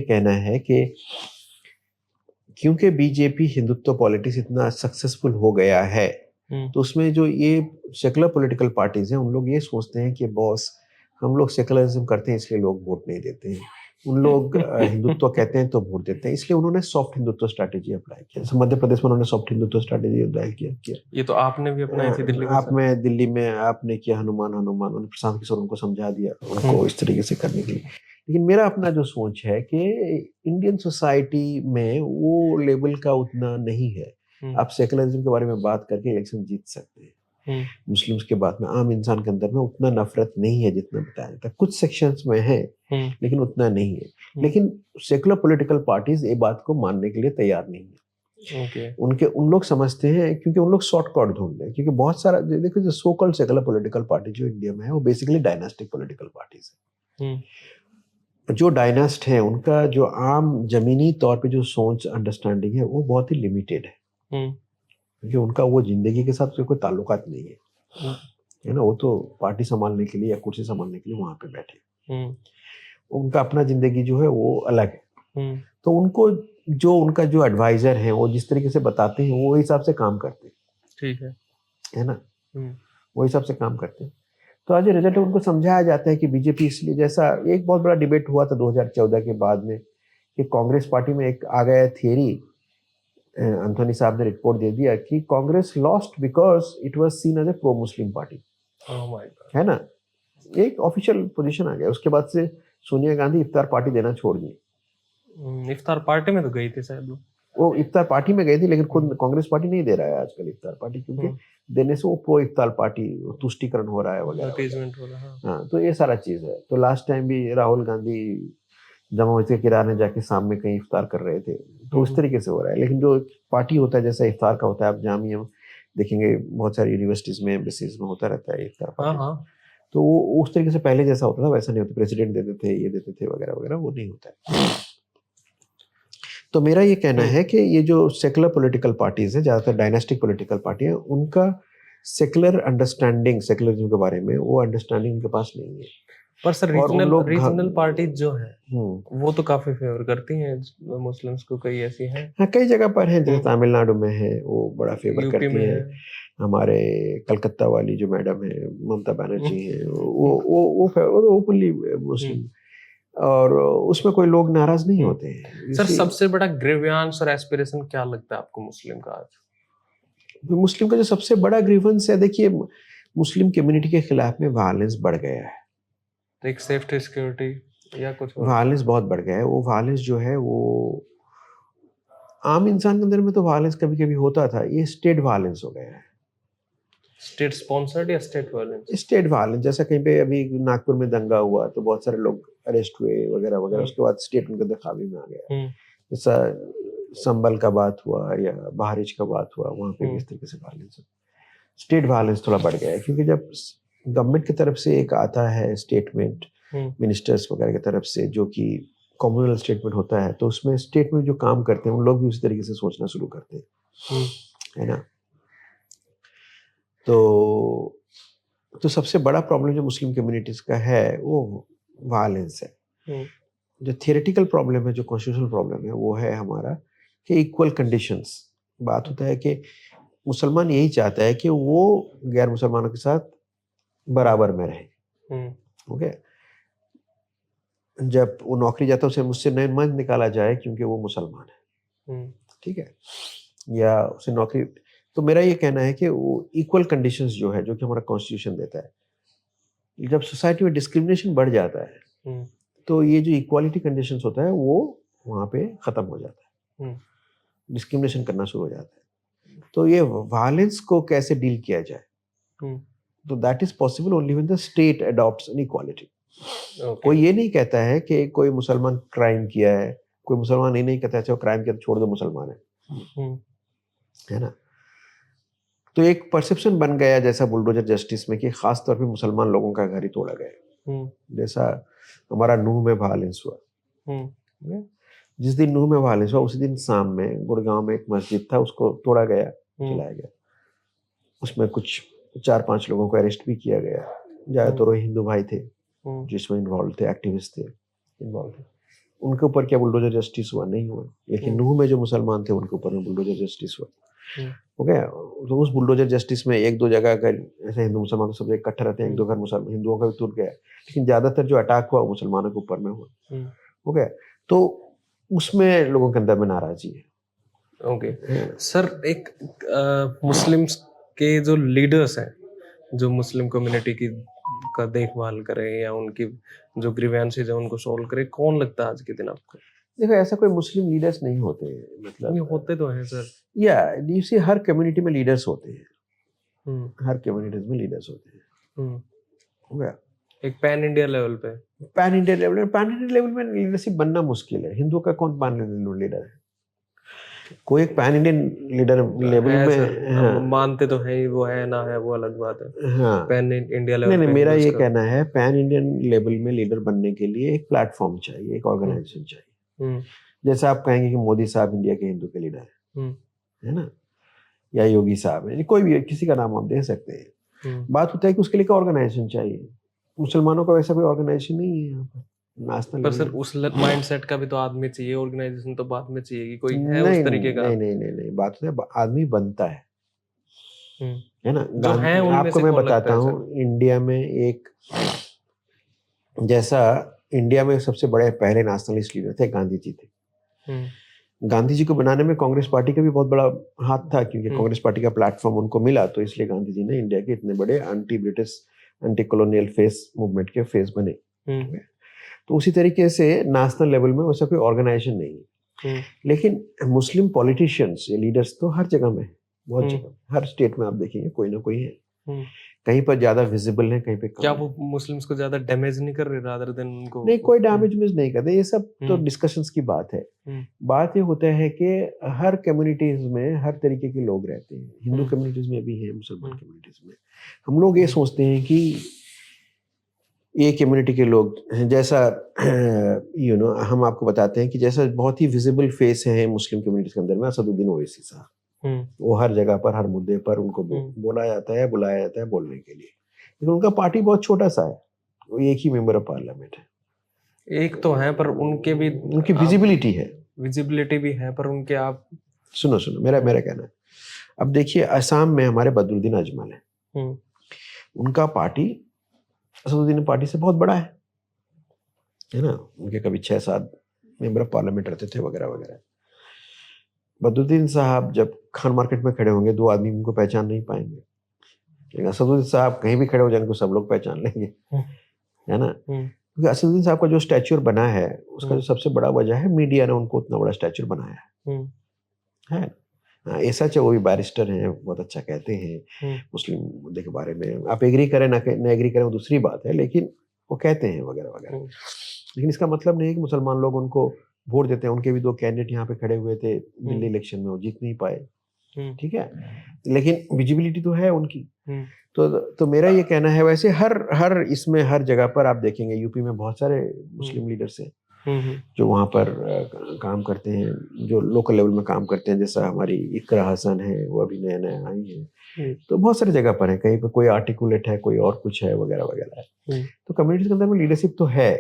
कहना है कि क्योंकि बीजेपी हिंदुत्व पॉलिटिक्स इतना सक्सेसफुल हो गया है, तो उसमें जो ये सेकुलर पॉलिटिकल पार्टीज हैं, उन लोग ये सोचते हैं कि बॉस हम लोग सेकुलरिज्म करते हैं इसलिए लोग वोट नहीं देते हैं। उन लोग हिंदुत्व कहते हैं तो वोट देते हैं, इसलिए उन्होंने सॉफ्ट हिंदुत्व स्ट्रैटेजी अप्लाई किया। जैसे मध्य प्रदेश में उन्होंने सॉफ्ट हिंदुत्व स्ट्रैटेजी अप्लाई किया। ये तो आपने भी अपनाई थी दिल्ली में आप सर। में दिल्ली में आपने किया हनुमान हनुमान, उन्होंने प्रशांत किशोर उनको समझा दिया उनको इस तरीके से करने के लिए। लेकिन मेरा अपना जो सोच है कि इंडियन सोसाइटी में वो लेवल का उतना नहीं है। आप सेकुलरिज्म के बारे में बात करके इलेक्शन जीत सकते हैं, मुस्लिम्स के बाद में आम इंसान के अंदर में उतना नफरत नहीं है जितना बताया जाता है। कुछ सेक्शंस में है लेकिन उतना नहीं है। लेकिन सेकुलर पॉलिटिकल पार्टीज ये बात को मानने के लिए तैयार नहीं है। उनके उन लोग समझते हैं, क्योंकि उन लोग शॉर्टकट ढूंढ रहे हैं, क्योंकि बहुत सारा देखो जो so called secular political party जो इंडिया में है वो बेसिकली डायनास्टिक पॉलिटिकल पार्टीज है। जो डायनास्ट है उनका जो आम जमीनी तौर पे जो सोच अंडरस्टैंडिंग है वो बहुत ही लिमिटेड है, क्योंकि उनका वो जिंदगी के साथ कोई ताल्लुकात नहीं है ना। वो तो पार्टी संभालने के लिए या कुर्सी संभालने के लिए वहां पे बैठे, उनका अपना जिंदगी जो है वो अलग है। तो उनको जो उनका जो एडवाइजर है वो जिस तरीके से बताते हैं वो हिसाब से काम करते हैं, ठीक है ना, वो हिसाब से काम करते हैं। तो आज रिजल्ट उनको समझाया जाता है कि बीजेपी इसलिए, जैसा एक बहुत बड़ा डिबेट हुआ था 2014 के बाद में कि कांग्रेस पार्टी में एक आ गया थियरी, एंथोनी साहब ने रिपोर्ट दे दिया कि Congress lost because it was seen as a pro Muslim party, है ना, एक ऑफिशियल पोजीशन आ गया। उसके बाद से सोनिया गांधी इफ्तार पार्टी देना छोड़ दी। इफ्तार पार्टी में तो गई थी शायद वो इफ्तार पार्टी में गई थी, लेकिन खुद कांग्रेस पार्टी नहीं दे रहा है आजकल इफ्तार पार्टी, क्योंकि देने से वो प्रो इफ्तार पार्टी तुष्टीकरण हो रहा है वगैरह। हाँ, तो ये सारा चीज है। तो लास्ट टाइम भी राहुल गांधी जमा मस्जिद के किनारे जाके सामने कहीं इफ्तार कर रहे थे, तो उस तरीके से हो रहा है। लेकिन जो पार्टी होता है जैसा इफ्तार का होता है, आप जामिया देखेंगे बहुत सारी यूनिवर्सिटीज में एम्बेसीज में होता रहता है इफ्तार पार्टी, तो वो उस तरीके से पहले जैसा होता था वैसा नहीं होता। प्रेसिडेंट देते थे, ये देते थे वगैरह वगैरह, वो नहीं होता है। तो मेरा ये कहना है कि ये जो सेकुलर पॉलिटिकल पार्टीज है, ज्यादातर डायनेस्टिक पॉलिटिकल पार्टी है, उनका सेकुलर अंडरस्टैंडिंग, सेकुलरिज्म के बारे में वो अंडरस्टैंडिंग उनके पास नहीं है। पर सर रीजनल पार्टीज जो है वो तो काफी फेवर करती हैं मुस्लिम्स को, कई ऐसी हैं। हाँ, कई जगह पर है, जैसे तमिलनाडु में है वो बड़ा फेवर करती है। हमारे कलकत्ता वाली जो मैडम है ममता बनर्जी है, वो ओपनली मुस्लिम, और उसमें कोई लोग नाराज नहीं होते हैं। सर सबसे बड़ा ग्रीवियंस और एस्पिरेशन क्या लगता है आपको मुस्लिम का आज? मुस्लिम का जो सबसे बड़ा ग्रीवेंस है, देखिए मुस्लिम कम्युनिटी के खिलाफ में वायलेंस बढ़ गया है। तो एक सेफ्टी सिक्योरिटी या कुछ वायलेंस बहुत बढ़ गया है। वो वायलेंस जो है वो आम इंसान के अंदर में तो वायलेंस कभी कभी होता था, ये स्टेट वायलेंस हो गया है। स्टेट स्पॉन्सर्ड या स्टेट वायलेंस? स्टेट वायलेंस, जैसा कहीं पे अभी नागपुर में दंगा हुआ तो बहुत सारे लोग अरेस्ट हुए वगैरह वगैरह, उसके बाद स्टेट उनके दखावी में आ गया। जैसा संबल का बात हुआ या बहरीच का बात हुआ, वहाँ पे भी इस तरीके से वायलेंस, स्टेट वायलेंस थोड़ा बढ़ गया है। क्योंकि जब गवर्नमेंट की तरफ से एक आता है स्टेटमेंट, मिनिस्टर्स वगैरह की तरफ से, जो कि कम्युनल स्टेटमेंट होता है, तो उसमें स्टेट में जो काम करते हैं उन लोग भी उसी तरीके से सोचना शुरू करते हैं, है ना। तो सबसे बड़ा प्रॉब्लम जो मुस्लिम कम्युनिटीज का है वो वायलेंस है। जो थियोरेटिकल प्रॉब्लम है, जो कॉन्स्टिट्यूशनल प्रॉब्लम है, वो है हमारा कि इक्वल कंडीशंस। बात होता है कि मुसलमान यही चाहता है कि वो गैर मुसलमानों के साथ बराबर में रहे। ओके, जब वो नौकरी जाता है उसे मुझसे नहीं मत निकाला जाए क्योंकि वो मुसलमान है, ठीक है, या उसे नौकरी। तो मेरा ये कहना है कि वो इक्वल कंडीशंस जो है, जो कि हमारा कॉन्स्टिट्यूशन देता है, जब सोसाइटी में डिस्क्रिमिनेशन बढ़ जाता है तो ये जो इक्वालिटी कंडीशंस होता है वो वहाँ पे खत्म हो जाता है, डिस्क्रिमिनेशन करना शुरू हो जाता है। तो ये वायलेंस को कैसे डील किया जाए, तो that is possible only when the state adopts an equality. कोई ये नहीं कहता है कि कोई मुसलमान क्राइम किया है, कोई मुसलमान ये नहीं कहता है वो क्राइम किया तो छोड़ दो, मुसलमान है ना। तो एक परसेप्शन बन गया जैसा बुलडोजर जस्टिस में कि खास तौर पे मुसलमान लोगों का घर ही तोड़ा गया, जैसा हमारा नूह में वायलेंस हुआ। जिस दिन नूह में वायलेंस हुआ उसी दिन शाम में गुड़गांव में एक मस्जिद था, उसको तोड़ा गया, जलाया गया। उसमें कुछ 4-5 लोगों को अरेस्ट भी किया गया। ज्यादातर हिंदू भाई थे जिसमें इन्वॉल्व थे, एक्टिविस्ट थे इन्वॉल्व थे। उनके ऊपर क्या बुलडोजर जस्टिस हुआ? नहीं हुआ। लेकिन नूह में जो मुसलमान थे उनके ऊपर में बुलडोजर जस्टिस हुआ। हो गया। तो उस बुलडोजर जस्टिस में 1-2 जगह अगर ऐसे हिंदू मुसलमान सब इकट्ठे रहते हैं, 1-2 घर मुसलमान हिंदुओं का भी टूट गया, लेकिन ज्यादातर जो अटैक हुआ वो मुसलमानों के ऊपर में हुआ। हो गया। तो उसमें लोगों के अंदर में नाराजगी है। ओके सर, एक मुस्लिम्स के जो लीडर्स हैं, जो मुस्लिम कम्युनिटी की का देखभाल करें या उनकी जो ग्रीवेंसेस है उनको सॉल्व करे, कौन लगता है आज के दिन आपको? देखो ऐसा कोई मुस्लिम लीडर्स नहीं होते हैं, नहीं, मतलब होते तो हैं सर। या यू सी हर कम्युनिटी में लीडर्स होते हैं, हर हम्म कम्युनिटीज में लीडर्स होते हैं। हम्म हो गया। एक पैन इंडिया लेवल पे। पैन इंडिया लेवल में लीडरशिप बनना मुश्किल है। हिंदुओं का कौन पैन इंडियन लीडर है? कोई एक पैन इंडियन लीडर लेवल है में। सर, हाँ, अब मानते तो हैं ही, वो है ना है वो अलग बात है। हाँ। पैन इंडिया नहीं लेवल नहीं, पे मेरा हिंदूज ये का। कहना है पैन इंडियन लेवल में लीडर बनने के लिए एक प्लेटफॉर्म चाहिए, एक ऑर्गेनाइजेशन चाहिए। हम्म जैसे आप कहेंगे कि मोदी साहब इंडिया के हिंदू के लीडर हम्म है ना, या योगी साहब है, कोई भी किसी का नाम आप दे सकते हैं। हम्म बात होता है कि उसके लिए ऑर्गेनाइजेशन चाहिए। मुसलमानों का वैसा कोई ऑर्गेनाइजेशन नहीं है यहाँ पर नेशनल पर लेवल सर में। उस माइंडसेट का भी तो आदमी चाहिए, ऑर्गेनाइजेशन तो बाद में चाहिए, कि कोई है नहीं उस तरीके का। नहीं नहीं नहीं नहीं, बात होता है आदमी बनता हम्म है ना। जो है उनमें आपको से मैं कौन लगता बताता है हूँ, सर? इंडिया में एक जैसा इंडिया में सबसे बड़े पहले नेशनलिस्ट लीडर थे, गांधी जी थे। हम्म गांधी जी को बनाने में कांग्रेस पार्टी का भी बहुत बड़ा हाथ था, क्योंकि हम्म कांग्रेस पार्टी का प्लेटफॉर्म उनको मिला, तो इसलिए गांधी जी ने इंडिया के इतने बड़े anti British anti colonial face movement के फेस बने। हम्म तो उसी तरीके से नेशनल लेवल में वैसा कोई ऑर्गेनाइजेशन नहीं है। हम्म लेकिन मुस्लिम पॉलिटिशियंस या लीडर्स तो हर जगह में है, बहुत हम्म जगह, हर स्टेट में आप देखेंगे कोई ना कोई है। हम्म कहीं पर ज्यादा विजिबल है, कहीं पे क्या कम है। वो मुस्लिम्स को ज्यादा डैमेज नहीं कर रहे, रादर देन उनको? नहीं, कोई डैमेज नहीं करते, ये सब तो हम्म डिस्कशंस की बात है। हम्म बात ये होता है कि हर कम्युनिटीज में हर तरीके के लोग रहते हैं, हिंदू हम्म कम्युनिटीज में भी हैं, मुसलमान हम्म कम्युनिटीज में। हम लोग ये हम्म सोचते हैं कि ये कम्युनिटी के लोग हैं, जैसा हम आपको बताते हैं कि जैसा बहुत ही विजिबल फेस है मुस्लिम कम्युनिटीज के अंदर में असदुद्दीन ओवैसी साहब। हम्म वो हर जगह पर हर मुद्दे पर उनको बोला जाता है, बुलाया जाता है बोलने के लिए, लेकिन उनका पार्टी बहुत छोटा सा है, वो एक ही मेंबर ऑफ पार्लियामेंट है। एक तो है, पर उनके भी उनकी विजिबिलिटी है। विजिबिलिटी भी है, पर उनके आप। सुनो सुनो, मेरा मेरा कहना है, अब देखिए असम में हमारे बदरुद्दीन अजमल है, हम्म उनका पार्टी असदुद्दीन पार्टी से बहुत बड़ा है ना। उनके कभी 6-7 मेंबर ऑफ पार्लियामेंट रहते थे वगैरह वगैरह। बदरुद्दीन साहब जब खान मार्केट में खड़े होंगे, 2 आदमी उनको पहचान नहीं पाएंगे, लेकिन असदुद्दीन साहब कहीं भी खड़े हो जाएंगे तो सब लोग पहचान लेंगे, है ना। क्योंकि असदुद्दीन साहब का जो स्टैच्यूर बना है, उसका जो सबसे बड़ा वजह है, मीडिया ने उनको उतना बड़ा स्टैच्यूर बनाया है। हाँ, ये सच है, वो भी बैरिस्टर हैं, बहुत अच्छा कहते हैं मुस्लिम मुद्दे के बारे में। आप एग्री करें ना एग्री करें वो दूसरी बात है, लेकिन वो कहते हैं वगैरह वगैरह। लेकिन इसका मतलब नहीं है कि मुसलमान लोग उनको वोट देते हैं। उनके भी 2 कैंडिडेट यहाँ पे खड़े हुए थे दिल्ली इलेक्शन में, वो जीत नहीं पाए, ठीक है, लेकिन विजिबिलिटी तो है उनकी। तो मेरा ये कहना है, वैसे हर इसमें हर जगह पर आप देखेंगे, यूपी में बहुत सारे मुस्लिम लीडर्स हैं जो वहाँ पर काम करते हैं, जो लोकल लेवल में काम करते हैं। जैसा हमारी इकरा हसन है, वो अभी नया नया आई है, तो बहुत सारी जगह पर है, कहीं पर कोई आर्टिकुलेट है, कोई और कुछ है वगैरह वगैरह है। तो कम्युनिटी के अंदर में लीडरशिप तो है,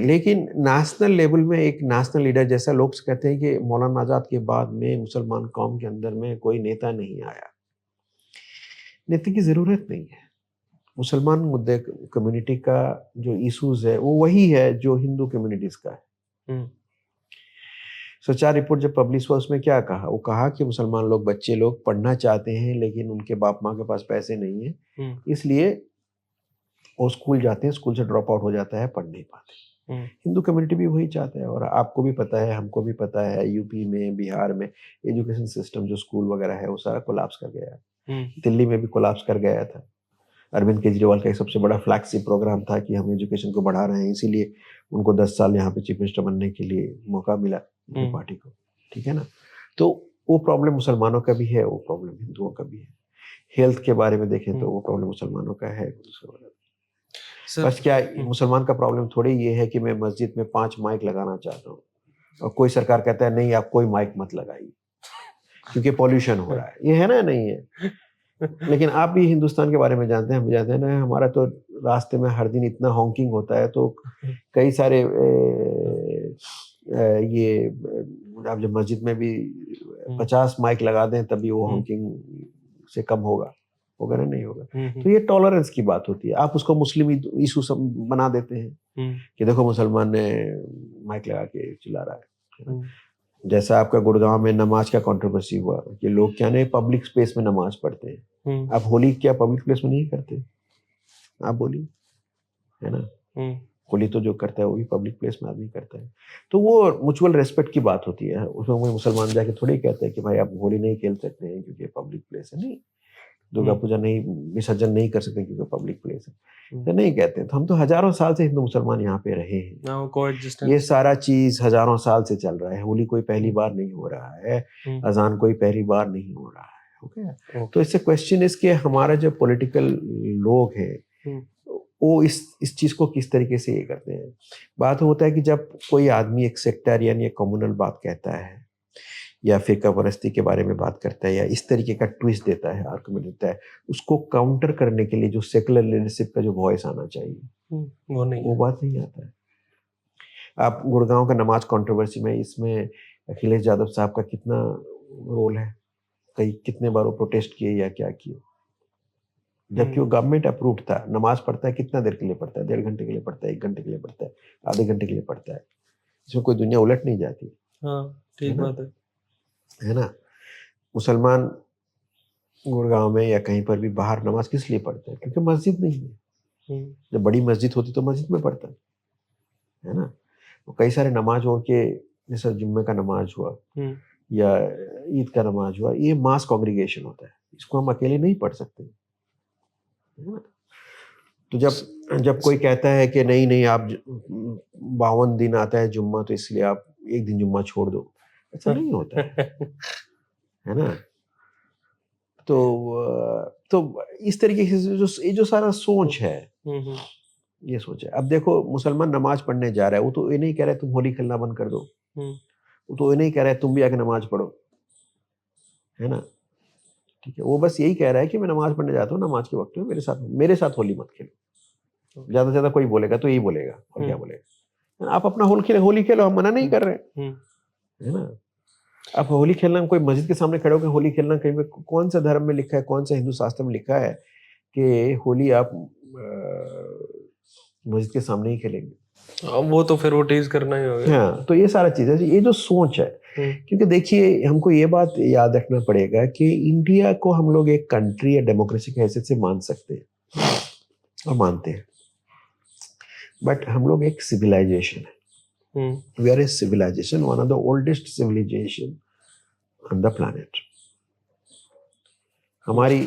लेकिन नेशनल लेवल में एक नेशनल लीडर, जैसा लोग कहते हैं कि मौलाना आजाद के बाद में मुसलमान कौम के अंदर में कोई नेता नहीं आया, नेता की जरूरत नहीं है। मुसलमान मुद्दे कम्युनिटी का जो इश्यूज है वो वही है जो हिंदू कम्युनिटीज का है। स्वचार रिपोर्ट जब पब्लिश हुआ, उसमें क्या कहा, वो कहा कि मुसलमान लोग, बच्चे लोग पढ़ना चाहते हैं, लेकिन उनके बाप माँ के पास पैसे नहीं है, इसलिए वो स्कूल जाते हैं, स्कूल से ड्रॉप आउट हो जाता है, पढ़ नहीं पाते। हिंदू कम्युनिटी भी वही चाहता है, और आपको भी पता है, हमको भी पता है, यूपी में, बिहार में एजुकेशन सिस्टम जो स्कूल वगैरह है वो सारा कोलैप्स कर गया है। दिल्ली में भी कोलैप्स कर गया था। अरविंद केजरीवाल का एक सबसे बड़ा फ्लैगशिप प्रोग्राम था कि हम एजुकेशन को बढ़ा रहे हैं, इसीलिए उनको 10 साल यहाँ पे चीफ मिनिस्टर बनने के लिए मौका मिला उनकी पार्टी को, ठीक है ना। तो वो प्रॉब्लम मुसलमानों का भी है, वो प्रॉब्लम हिंदुओं का भी है। हेल्थ के बारे में देखें तो वो प्रॉब्लम मुसलमानों का है। बस क्या मुसलमान का प्रॉब्लम थोड़ी ये है कि मैं मस्जिद में 5 माइक लगाना चाहता हूँ और कोई सरकार कहता है नहीं, आप कोई माइक मत लगाइए क्योंकि पॉल्यूशन हो रहा है, ये है ना, नहीं है। लेकिन आप भी हिंदुस्तान के बारे में जानते हैं, हम जानते हैं ना, हमारा तो रास्ते में हर दिन इतना हॉन्किंग होता है, तो कई सारे ये आप जब मस्जिद में भी 50 माइक लगा दें तभी वो हॉन्किंग से कम होगा, होगा ना, नहीं होगा। तो ये टॉलरेंस की बात होती है। आप उसको मुस्लिम इशू बना देते हैं कि देखो मुसलमान ने माइक लगा के चिल्ला रहा है। जैसा आपका गुड़गांव में नमाज का कंट्रोवर्सी हुआ कि लोग क्या नहीं पब्लिक स्पेस में नमाज पढ़ते हैं। आप होली क्या पब्लिक प्लेस में नहीं करते? आप बोलिए, है ना? होली तो जो करता है वो भी पब्लिक प्लेस में आदमी करता है। तो वो म्यूचुअल रेस्पेक्ट की बात होती है। उसमें कोई मुसलमान जाके थोड़ी कहते हैं कि भाई आप होली नहीं खेल सकते हैं क्योंकि पब्लिक प्लेस है। नहीं, दुर्गा पूजा नहीं, विसर्जन नहीं कर सकते क्योंकि पब्लिक प्लेस है, तो नहीं कहते। तो हम तो हजारों साल से हिंदू मुसलमान यहाँ पे रहे हैं। ये सारा चीज हजारों साल से चल रहा है। होली कोई पहली बार नहीं हो रहा है, अजान कोई पहली बार नहीं हो रहा है। ओके, तो इससे क्वेश्चन इज कि हमारा जो पॉलिटिकल लोग हैं वो इस चीज को किस तरीके से ये करते हैं। बात होता है कि जब कोई आदमी एक सेक्टरियन या कम्युनल बात कहता है या फिर परस्ती के बारे में बात करता है या इस तरीके का ट्विस्ट देता है, आर्गुमेंट देता है, उसको काउंटर करने के लिए जो सेकुलर लीडरशिप का जो वॉइस आना चाहिए वो बात नहीं आता है। आप गुड़गांव का नमाज कंट्रोवर्सी में इसमें अखिलेश यादव साहब का कितना रोल है? कई कितने बार वो प्रोटेस्ट किए या क्या किए, जबकि वो गवर्नमेंट अप्रूव्ड था। नमाज पढ़ता है कितना देर के लिए पढ़ता है? 1.5 घंटे के लिए पढ़ता है, 1 घंटे के लिए पढ़ता है, आधे घंटे के लिए पढ़ता है। इसमें कोई दुनिया उलट नहीं जाती। हाँ, ठीक बात है ना? मुसलमान गुड़गांव में या कहीं पर भी बाहर नमाज किस लिए पढ़ते हैं? क्योंकि मस्जिद नहीं है। जब बड़ी मस्जिद होती तो मस्जिद में पढ़ता है ना? तो कई सारे नमाज हो के, जैसे जुम्मे का नमाज हुआ या ईद का नमाज हुआ, ये मास कॉन्ग्रीगेशन होता है, इसको हम अकेले नहीं पढ़ सकते, है ना? तो जब कोई कहता है कि नहीं आप 52 दिन आता है जुम्मा तो इसलिए आप एक दिन जुम्मा छोड़ दो, ऐसा नहीं होता है ना? तो इस तरीके से जो सारा सोच है, ये सोच है। अब देखो मुसलमान नमाज पढ़ने जा रहा है, वो तो ये नहीं कह रहा है तुम होली खेलना बंद कर दो, वो तो ये नहीं कह रहा है तुम भी आके नमाज पढ़ो, है ना? ठीक है, वो बस यही कह रहा है कि मैं नमाज पढ़ने जाता हूँ, नमाज के वक्त में मेरे साथ होली मत खेलो। ज्यादा से ज्यादा कोई बोलेगा तो यही बोलेगा, और क्या बोलेगा? आप अपना होली खेलो, हम मना नहीं कर रहे, है ना? आप होली खेलना, कोई मस्जिद के सामने खड़े होकर होली खेलना, कहीं पे कौन सा धर्म में लिखा है, कौन सा हिंदू शास्त्र में लिखा है कि होली आप मस्जिद के सामने ही खेलेंगे? वो तो फिर वो टीज करना ही होगा। हाँ, तो ये सारा चीज है, ये जो सोच है। क्योंकि देखिए हमको ये बात याद रखना पड़ेगा कि इंडिया को हम लोग एक कंट्री या डेमोक्रेसी की हैसियत से मान सकते हैं और मानते हैं, बट हम लोग एक सिविलाइजेशन है। We are a civilization, one of the oldest civilization on the planet. हमारी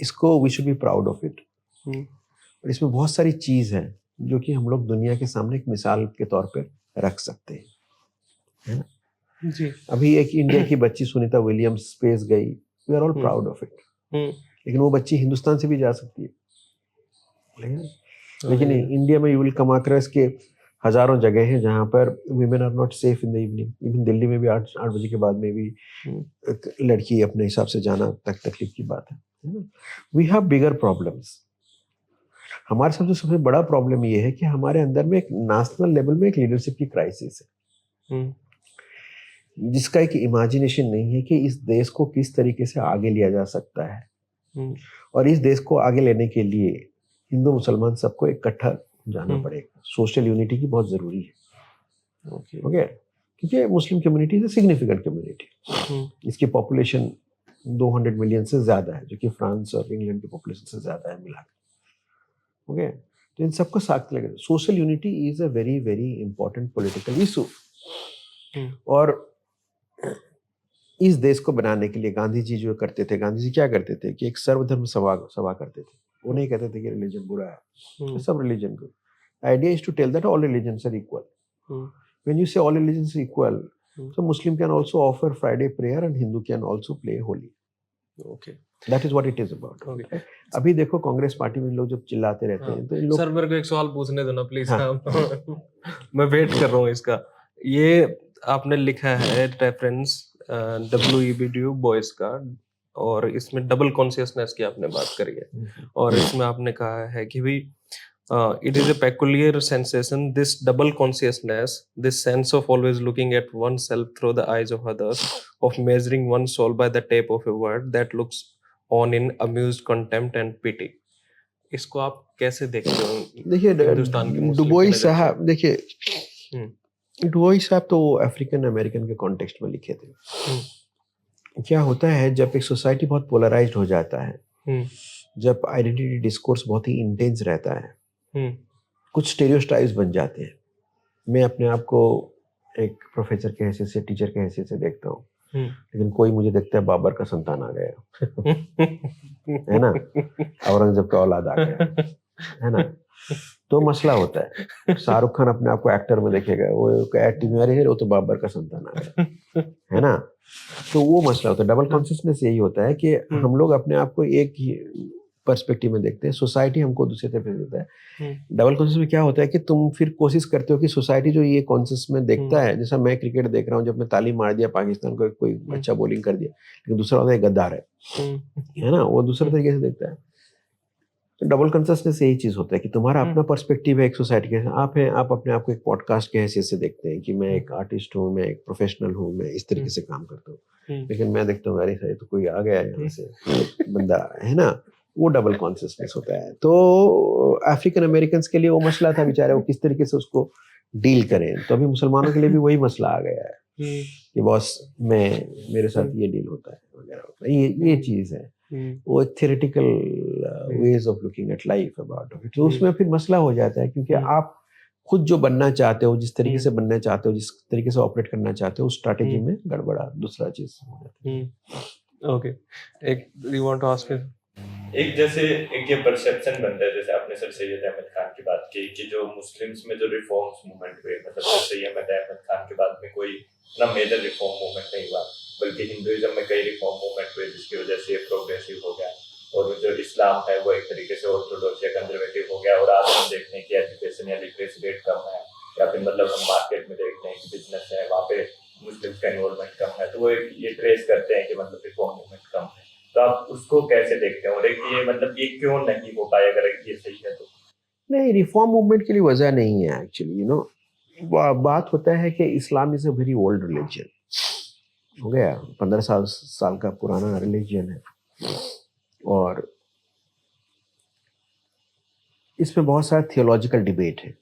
इसको we should be proud of it. और इसमें बहुत सारी चीज है जो कि हम लोग दुनिया के सामने एक मिसाल के तौर पे रख सकते हैं, है ना? जी। अभी एक इंडिया की बच्ची सुनीता विलियम्स स्पेस गई, we are all proud of it. लेकिन वो बच्ची हिंदुस्तान से भी जा सकती है, लेकिन इंडिया में you will come across के हजारों जगह हैं जहां पर women are not safe in the evening. Even Delhi में भी 8 बजे के बाद में भी लड़की अपने हिसाब से जाना तक तकलीफ की बात है। We have bigger problems. हमारे साथ जो सबसे बड़ा प्रॉब्लम ये है कि हमारे अंदर में एक नेशनल लेवल में एक लीडरशिप की क्राइसिस है, जिसका एक इमेजिनेशन नहीं है कि इस देश को किस तरीके से आगे लिया जा सकता है। और इस देश को आगे लेने के लिए हिंदू मुसलमान सबको इकट्ठा जाना पड़ेगा। सोशल यूनिटी की बहुत जरूरी है। ओके, क्योंकि Muslim community is a significant community. इसकी पॉपुलेशन 200 मिलियन से ज्यादा है, जो कि फ्रांस और इंग्लैंड की पॉपुलेशन से ज्यादा है मिलाकर। ओके, तो इन सबको साथ लगेगा। Social unity is a very very important political issue. और इस देश को बनाने के लिए गांधी जी जो करते थे, गांधी जी क्या करते थे कि एक सर्वधर्म सभा करते थे। वो नहीं कहते थे कि रिलीजन बुरा है, सब religion good. Idea is to tell that all religions are equal. When you say all religions equal, so Muslim can also offer Friday prayer and Hindu can also play Holi. Okay, that is what it is about. Okay. अभी देखो Congress party में लोग जब चिल्लाते रहते हैं तो इन लोग। सर मेरे को एक सवाल पूछने दो ना प्लीज। मैं वेट कर रहा हूँ इसका। ये आपने लिखा है रेफरेंस WEBDU बॉयज का, और इसमें डबल कॉन्शियसनेस की आपने बात करी है, और इसमें आपने कहा है कि भाई it is a peculiar sensation, this double consciousness, this sense of always looking at oneself through the eyes of others, of measuring one's soul by the tape of a word that looks on in amused contempt and pity. इसको आप कैसे देखते हो देखिए हिंदुस्तान के मुस्लिम की डुबोई नज़र से? साहब, देखिए हम्म डुबोई साहब तो अफ्रीकन अमेरिकन के कॉन्टेक्स्ट में लिखे थे। हम्म क्या होता है जब एक सोसाइटी बहुत पोलराइज्ड हो जाता है, हम्म जब आइडेंटिटी डिस्कोर्स बहुत ही इंटेंस रहता है, हम्म कुछ स्टेरियोटाइप्स बन जाते हैं। मैं अपने आप को एक प्रोफेसर के हैसियत से, टीचर के हैसियत से देखता हूँ, हम्म लेकिन कोई मुझे देखता है बाबर का संतान आ गया है ना, औरंगजेब का औलाद आ गया, है ना, तो मसला होता है। शाहरुख खान अपने आप को एक्टर में देखेगा, वो एक्टिंग में है, वो तो बाबर का संतान आ गया, है ना, तो वो मसला होता है। डबल कॉन्शियसनेस यही होता है कि हम लोग अपने आप को एक ही पर्सपेक्टिव में देखते हैं, सोसाइटी हमको दूसरे तरफ देता है। डबल कॉन्शियस में क्या होता है कि तुम फिर कोशिश करते हो कि सोसाइटी जो ये कॉन्शियस में देखता है, जैसा मैं क्रिकेट देख रहा हूँ, जब मैं ताली मार दिया पाकिस्तान को, कोई अच्छा बॉलिंग कर दिया, लेकिन दूसरा होता है गद्दार है ना, वो दूसरे तरीके से देखता है। तो डबल कॉन्शियसनेस यही चीज होता है कि तुम्हारा अपना पर्सपेक्टिव है एक सोसाइटी के। आप हैं, आप अपने आप को एक पॉडकास्ट के हैसियत से देखते हैं कि मैं एक आर्टिस्ट हूँ, मैं एक प्रोफेशनल हूँ, मैं इस तरीके से काम करता हूँ, लेकिन मैं देखता हूँ अरे सही तो कोई आ गया यहाँ से बंदा, है ना, वो डबल कॉन्शियसनेस होता है। तो अफ्रीकन अमेरिकन के लिए वो मसला था बेचारे, वो किस तरीके से उसको डील करें। तो अभी मुसलमानों के लिए भी वही मसला आ गया है कि बॉस मैं, मेरे साथ ये डील होता है वगैरह वगैरह, ये चीज है, वो theoretical ways of looking at life about it. तो उसमें फिर मसला हो जाता है, क्योंकि आप खुद जो बनना चाहते हो, जिस तरीके से बनना चाहते हो, जिस तरीके से ऑपरेट करना चाहते हो, उस स्ट्रैटेजी में गड़बड़ा दूसरा चीज हो जाता है। ओके, एक यू वांट टू आस्क एक जैसे एक ये परसेप्शन बनता है, जैसे आपने सर सैयद अहमद खान की बात की कि जो मुस्लिम्स में जो रिफॉर्म्स मूवमेंट हुए, मतलब सर सैयद अहमद खान के बाद में कोई ना मेजर रिफॉर्म मूवमेंट नहीं हुआ, बल्कि हिंदुइज्म में कई रिफॉर्म मूवमेंट हुए जिसकी वजह से ये प्रोग्रेसिव हो गया, और जो इस्लाम है वो एक तरीके से ऑर्थोडॉक्स या कंजर्वेटिव हो गया। और आज हम देखते हैं कि एजुकेशन या लिटरेसी रेट कम है, या फिर मतलब हम मार्केट में देखते हैं कि बिजनेस है वहाँ पे मुस्लिम्स का इन्वॉल्वमेंट कम है, तो वो ये ट्रेस करते हैं कि मतलब रिफॉर्म मूवमेंट कम है। तो आप उसको कैसे देखते हैं, और एक ये मतलब ये क्यों नहीं हो पाया, अगर ये सही है तो? नहीं, रिफॉर्म मूवमेंट के लिए वजह नहीं है एक्चुअली, यू नो, बात होता है कि Islam is a very old religion, हो गया 15 साल का पुराना रिलीजन है, और इसमें बहुत सारा थियोलॉजिकल डिबेट है,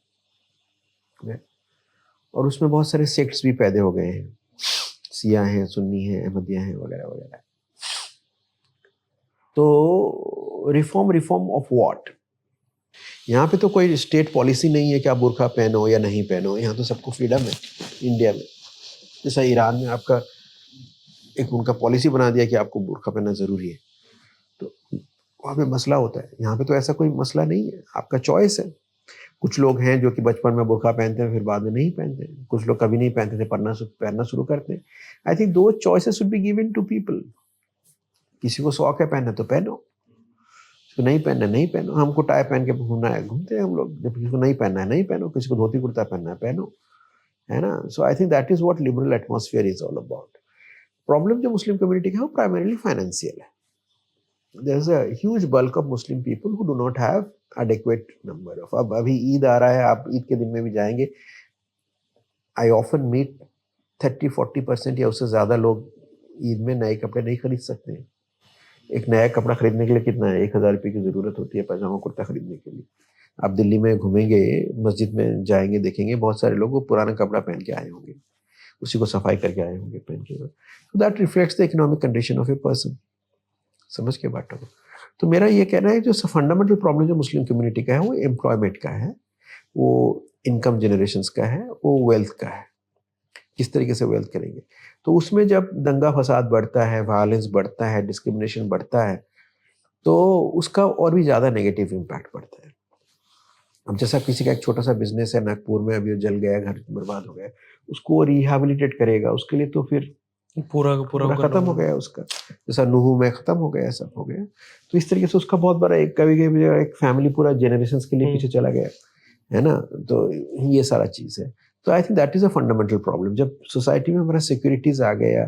और उसमें बहुत सारे सेक्ट्स भी पैदा हो गए हैं, सिया हैं, सुन्नी हैं, अहमदिया हैं, वगैरह वगैरह। तो रिफॉर्म ऑफ व्हाट? यहाँ पे तो कोई स्टेट पॉलिसी नहीं है कि आप बुर्का पहनो या नहीं पहनो, यहाँ तो सबको फ्रीडम है इंडिया में। जैसा ईरान में आपका एक उनका पॉलिसी बना दिया कि आपको बुर्का पहनना जरूरी है, तो वहाँ पे मसला होता है। यहाँ पे तो ऐसा कोई मसला नहीं है, आपका चॉइस है। कुछ लोग हैं जो कि बचपन में बुर्का पहनते हैं, फिर बाद में नहीं पहनते हैं। कुछ लोग कभी नहीं पहनते थे, पहनना शुरू करते हैं। आई थिंक दो choices should be given to people. किसी को शौक है पहनना तो पहनो, किसी को नहीं पहनना नहीं पहनो। हमको टाई पहन के घूमना है, घूमते हैं हम लोग। जब किसी को नहीं पहनना है नहीं पहनो, किसी को धोती कुर्ता पहनना है पहनो, है ना। So I think that is what liberal atmosphere is all about. Problem जो मुस्लिम कम्युनिटी का है वो प्राइमरीली फाइनेंशियल है। There is a huge bulk of Muslim people who do not have adequate number of। अब अभी ईद आ रहा है, आप ईद के दिन में भी जाएंगे, आई ऑफन मीट 30-40% या उससे ज्यादा लोग ईद में नए कपड़े नहीं खरीद सकते हैं। एक नया कपड़ा खरीदने के लिए कितना है, 1,000 रुपये की जरूरत होती है पैजामा कुर्ता खरीदने के लिए। आप दिल्ली में घूमेंगे, मस्जिद में जाएंगे, देखेंगे बहुत सारे लोग वो पुराना कपड़ा पहन के आए होंगे, उसी को सफाई करके आए होंगे पहन के। तो that reflects the economic condition of a person. समझ के बात को। तो मेरा ये कहना है जो फंडामेंटल प्रॉब्लम जो मुस्लिम कम्युनिटी का है वो एम्प्लॉयमेंट का है, वो इनकम जनरेशन का है, वो वेल्थ का है। किस तरीके से वेल्थ करेंगे। तो उसमें जब दंगा फसाद बढ़ता है, वायलेंस बढ़ता है, डिस्क्रिमिनेशन बढ़ता है, तो उसका और भी ज़्यादा नेगेटिव इम्पैक्ट पड़ता है। अब जैसा किसी का एक छोटा सा बिजनेस है नागपुर में, अभी जल गया, घर बर्बाद हो गया, उसको रिहेबिलिटेट करेगा, उसके लिए तो फिर पूरा खत्म हो गया उसका। जैसा नूहू में खत्म हो गया, सब हो गया। तो इस तरीके से उसका बहुत बड़ा एक कभी कभी एक फैमिली पूरा जनरेशन के लिए पीछे चला गया, है ना। तो ये सारा चीज़ है। तो आई think that is a fundamental problem. जब सोसाइटी में हमारा सिक्योरिटीज आ गया,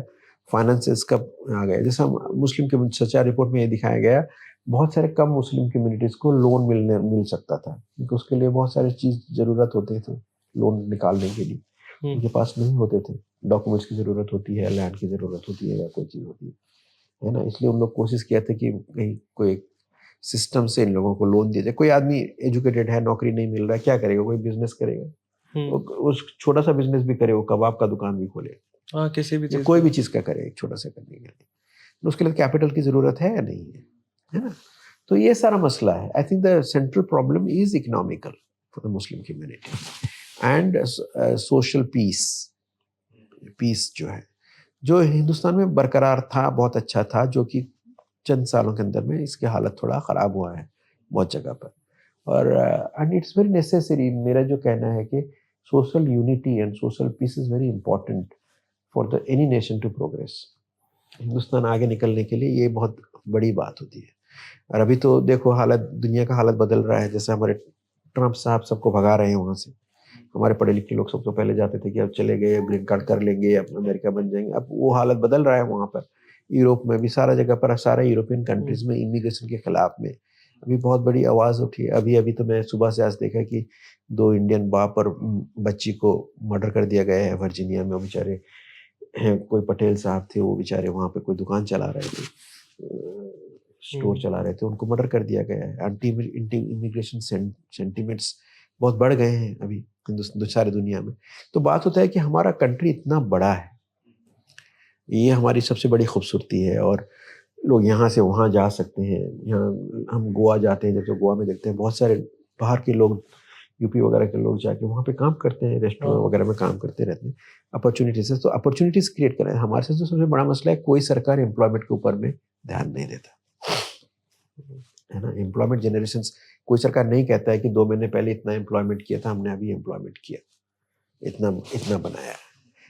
फाइनेंसेस का आ गया, जैसा मुस्लिम के सच्चा रिपोर्ट में ये दिखाया गया, बहुत सारे कम मुस्लिम कम्युनिटीज को लोन मिल सकता था, क्योंकि उसके लिए बहुत सारी चीज जरूरत होते थे लोन निकालने के लिए, उनके पास नहीं होते थे। डॉक्यूमेंट्स की जरूरत होती है, लैंड की जरूरत होती है, या कोई चीज होती है। है ना? इसलिए उन लोग कोशिश किया था कि कहीं कोई सिस्टम से इन लोगों को लोन दिया जाए। कोई आदमी एजुकेटेड है, नौकरी नहीं मिल रहा है, क्या करेगा? कोई बिज़नेस करेगा। वो उस छोटा-सा बिज़नेस भी करे, वो कबाब का दुकान भी खोले हाँ, किसी भी या चीज़ कोई का। भी चीज़ का करे एक छोटा-सा करने के लिए। तो उसके लिए कैपिटल की ज़रूरत है या नहीं है? है ना? तो ये सारा मसला है। I think the central problem is economical for the Muslim community and social peace जो है, जो हिंदुस्तान में बरकरार था, बहुत अच्छा था, जो कि चंद सालों के अंदर में इसकी हालत थोड़ा ख़राब हुआ है बहुत जगह पर। और एंड इट्स वेरी नेसेसरी, मेरा जो कहना है कि social unity and social peace is very important for the any nation to progress. Hindustan आगे निकलने के लिए ये बहुत बड़ी बात होती है। और अभी तो देखो हालत, दुनिया का हालत बदल रहा है, जैसे हमारे ट्रम्प साहब सबको भगा रहे हैं वहाँ से। हमारे पढ़े लिखे लोग सब तो पहले जाते थे कि अब चले गए, अब ग्रीन कार्ड कर लेंगे, अब अमेरिका बन जाएँगे। अब वो हालत बदल रहा है वहाँ पर। यूरोप में भी सारा जगह पर, सारे यूरोपियन कंट्रीज़ में इमिग्रेशन के खिलाफ में अभी बहुत बड़ी आवाज़ उठी है। अभी-अभी तो मैं सुबह से आज देखा कि 2 इंडियन बाप और बच्ची को मर्डर कर दिया गया है वर्जीनिया में। वो बेचारे हैं, कोई पटेल साहब थे, वो बेचारे वहाँ पे कोई दुकान चला रहे थे, स्टोर चला रहे थे, उनको मर्डर कर दिया गया है। एंटी इमिग्रेशन सेंटिमेंट्स बहुत बढ़ गए हैं अभी सारी दुनिया में। तो बात होता है कि हमारा कंट्री इतना बड़ा है, ये हमारी सबसे बड़ी खूबसूरती है और लोग यहाँ से वहाँ जा सकते हैं। यहाँ हम गोवा जाते हैं, जब तो गोवा में देखते हैं बहुत सारे बाहर के लोग, यूपी वगैरह के लोग जाके वहाँ पे काम करते हैं, रेस्टोरेंट हाँ। वगैरह में काम करते रहते हैं। अपॉर्चुनिटीज़ है, तो अपॉर्चुनिटीज़ क्रिएट करें। हमारे साथ तो सबसे बड़ा मसला है, कोई सरकार एम्प्लॉयमेंट के ऊपर में ध्यान नहीं देता, है ना? एम्प्लॉयमेंट जनरेशंस, कोई सरकार नहीं कहता है कि 2 महीने पहले इतना एम्प्लॉयमेंट किया था, हमने अभी एम्प्लॉयमेंट किया, इतना इतना बनाया है।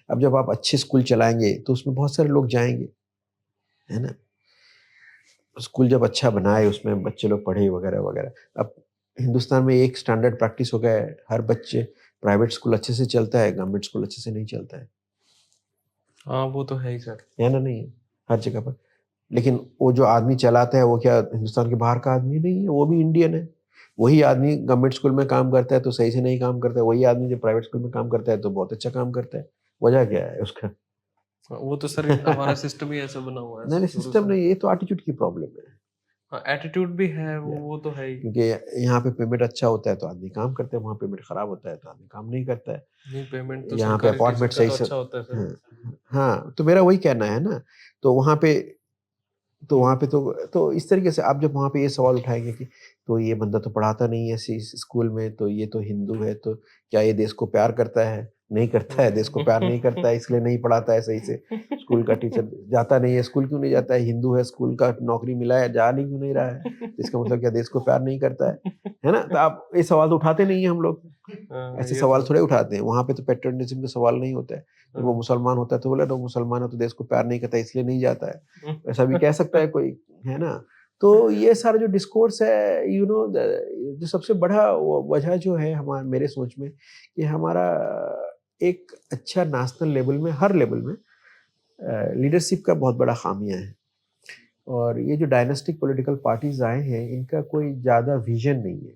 अब जब आप अच्छे स्कूल चलाएँगे तो उसमें बहुत सारे लोग जाएँगे, है ना? स्कूल जब अच्छा बनाए, उसमें बच्चे लोग पढ़े वगैरह-वगैरह। अब हिंदुस्तान में एक स्टैंडर्ड प्रैक्टिस हो गया है, हर बच्चे, प्राइवेट स्कूल अच्छे से चलता है, गवर्नमेंट स्कूल अच्छे से नहीं चलता हाँ, वो तो है ही सर। है ना? नहीं है, हर जगह पर। लेकिन वो जो आदमी चलाता है, वो क्या हिंदुस्तान के बाहर का आदमी नहीं है, वो भी इंडियन है। वही आदमी गवर्नमेंट स्कूल में काम करता है तो सही से नहीं काम करता है, वही आदमी जो प्राइवेट स्कूल में काम करता है तो बहुत अच्छा काम करता है। वजह क्या है उसका? हाँ, वो तो सर हमारा सिस्टम ही ऐसा बना हुआ है नहीं, नहीं, शुरू सिस्टम से। नहीं, ये तो एटीट्यूड की प्रॉब्लम है। हाँ, एटीट्यूड भी है, या वो तो है ही। क्योंकि यहाँ पे पेमेंट अच्छा होता है तो आदमी काम करता है, वहाँ पेमेंट खराब होता है तो आदमी काम नहीं करता है। नहीं, पेमेंट तो यहाँ पे सरकारी टीचर अपॉइंटमेंट का सही तो से, अच्छा होता है सर। हाँ, हाँ, तो मेरा वही कहना है ना, तो वहाँ पे तो वहाँ पे तो इस तरीके से आप जब वहाँ पे ये सवाल उठाएँगे कि तो ये बंदा तो पढ़ाता नहीं है इस स्कूल में, तो ये तो हिंदू है, तो क्या ये देश को प्यार करता है? नहीं करता है, देश को प्यार नहीं करता है, इसलिए नहीं पढ़ाता है सही से। स्कूल का टीचर जाता नहीं है, स्कूल क्यों नहीं जाता है? हिंदू है, स्कूल का नौकरी मिला है, जा नहीं क्यों नहीं रहा है? तो इसका मतलब क्या देश को प्यार नहीं करता है ना? तो आप ये सवाल तो उठाते नहीं हैं हम लोग। हाँ, ऐसे ये सवाल तो थोड़े उठाते हैं, वहाँ पे तो पैट्रियटिज़्म का सवाल नहीं होता है। जब वो हाँ। मुसलमान होता है तो बोला, "वो मुसलमान है तो देश को प्यार नहीं करता इसलिए नहीं जाता है।" ऐसा भी कह सकता है कोई, है ना? तो ये सारा जो डिस्कोर्स है, जो सबसे बड़ा वजह जो है मेरे सोच में, कि हमारा एक अच्छा नेशनल लेवल में, हर लेवल में लीडरशिप का बहुत बड़ा खामिया है। और ये जो डायनास्टिक पॉलिटिकल पार्टीज़ आए हैं, इनका कोई ज़्यादा विज़न नहीं है,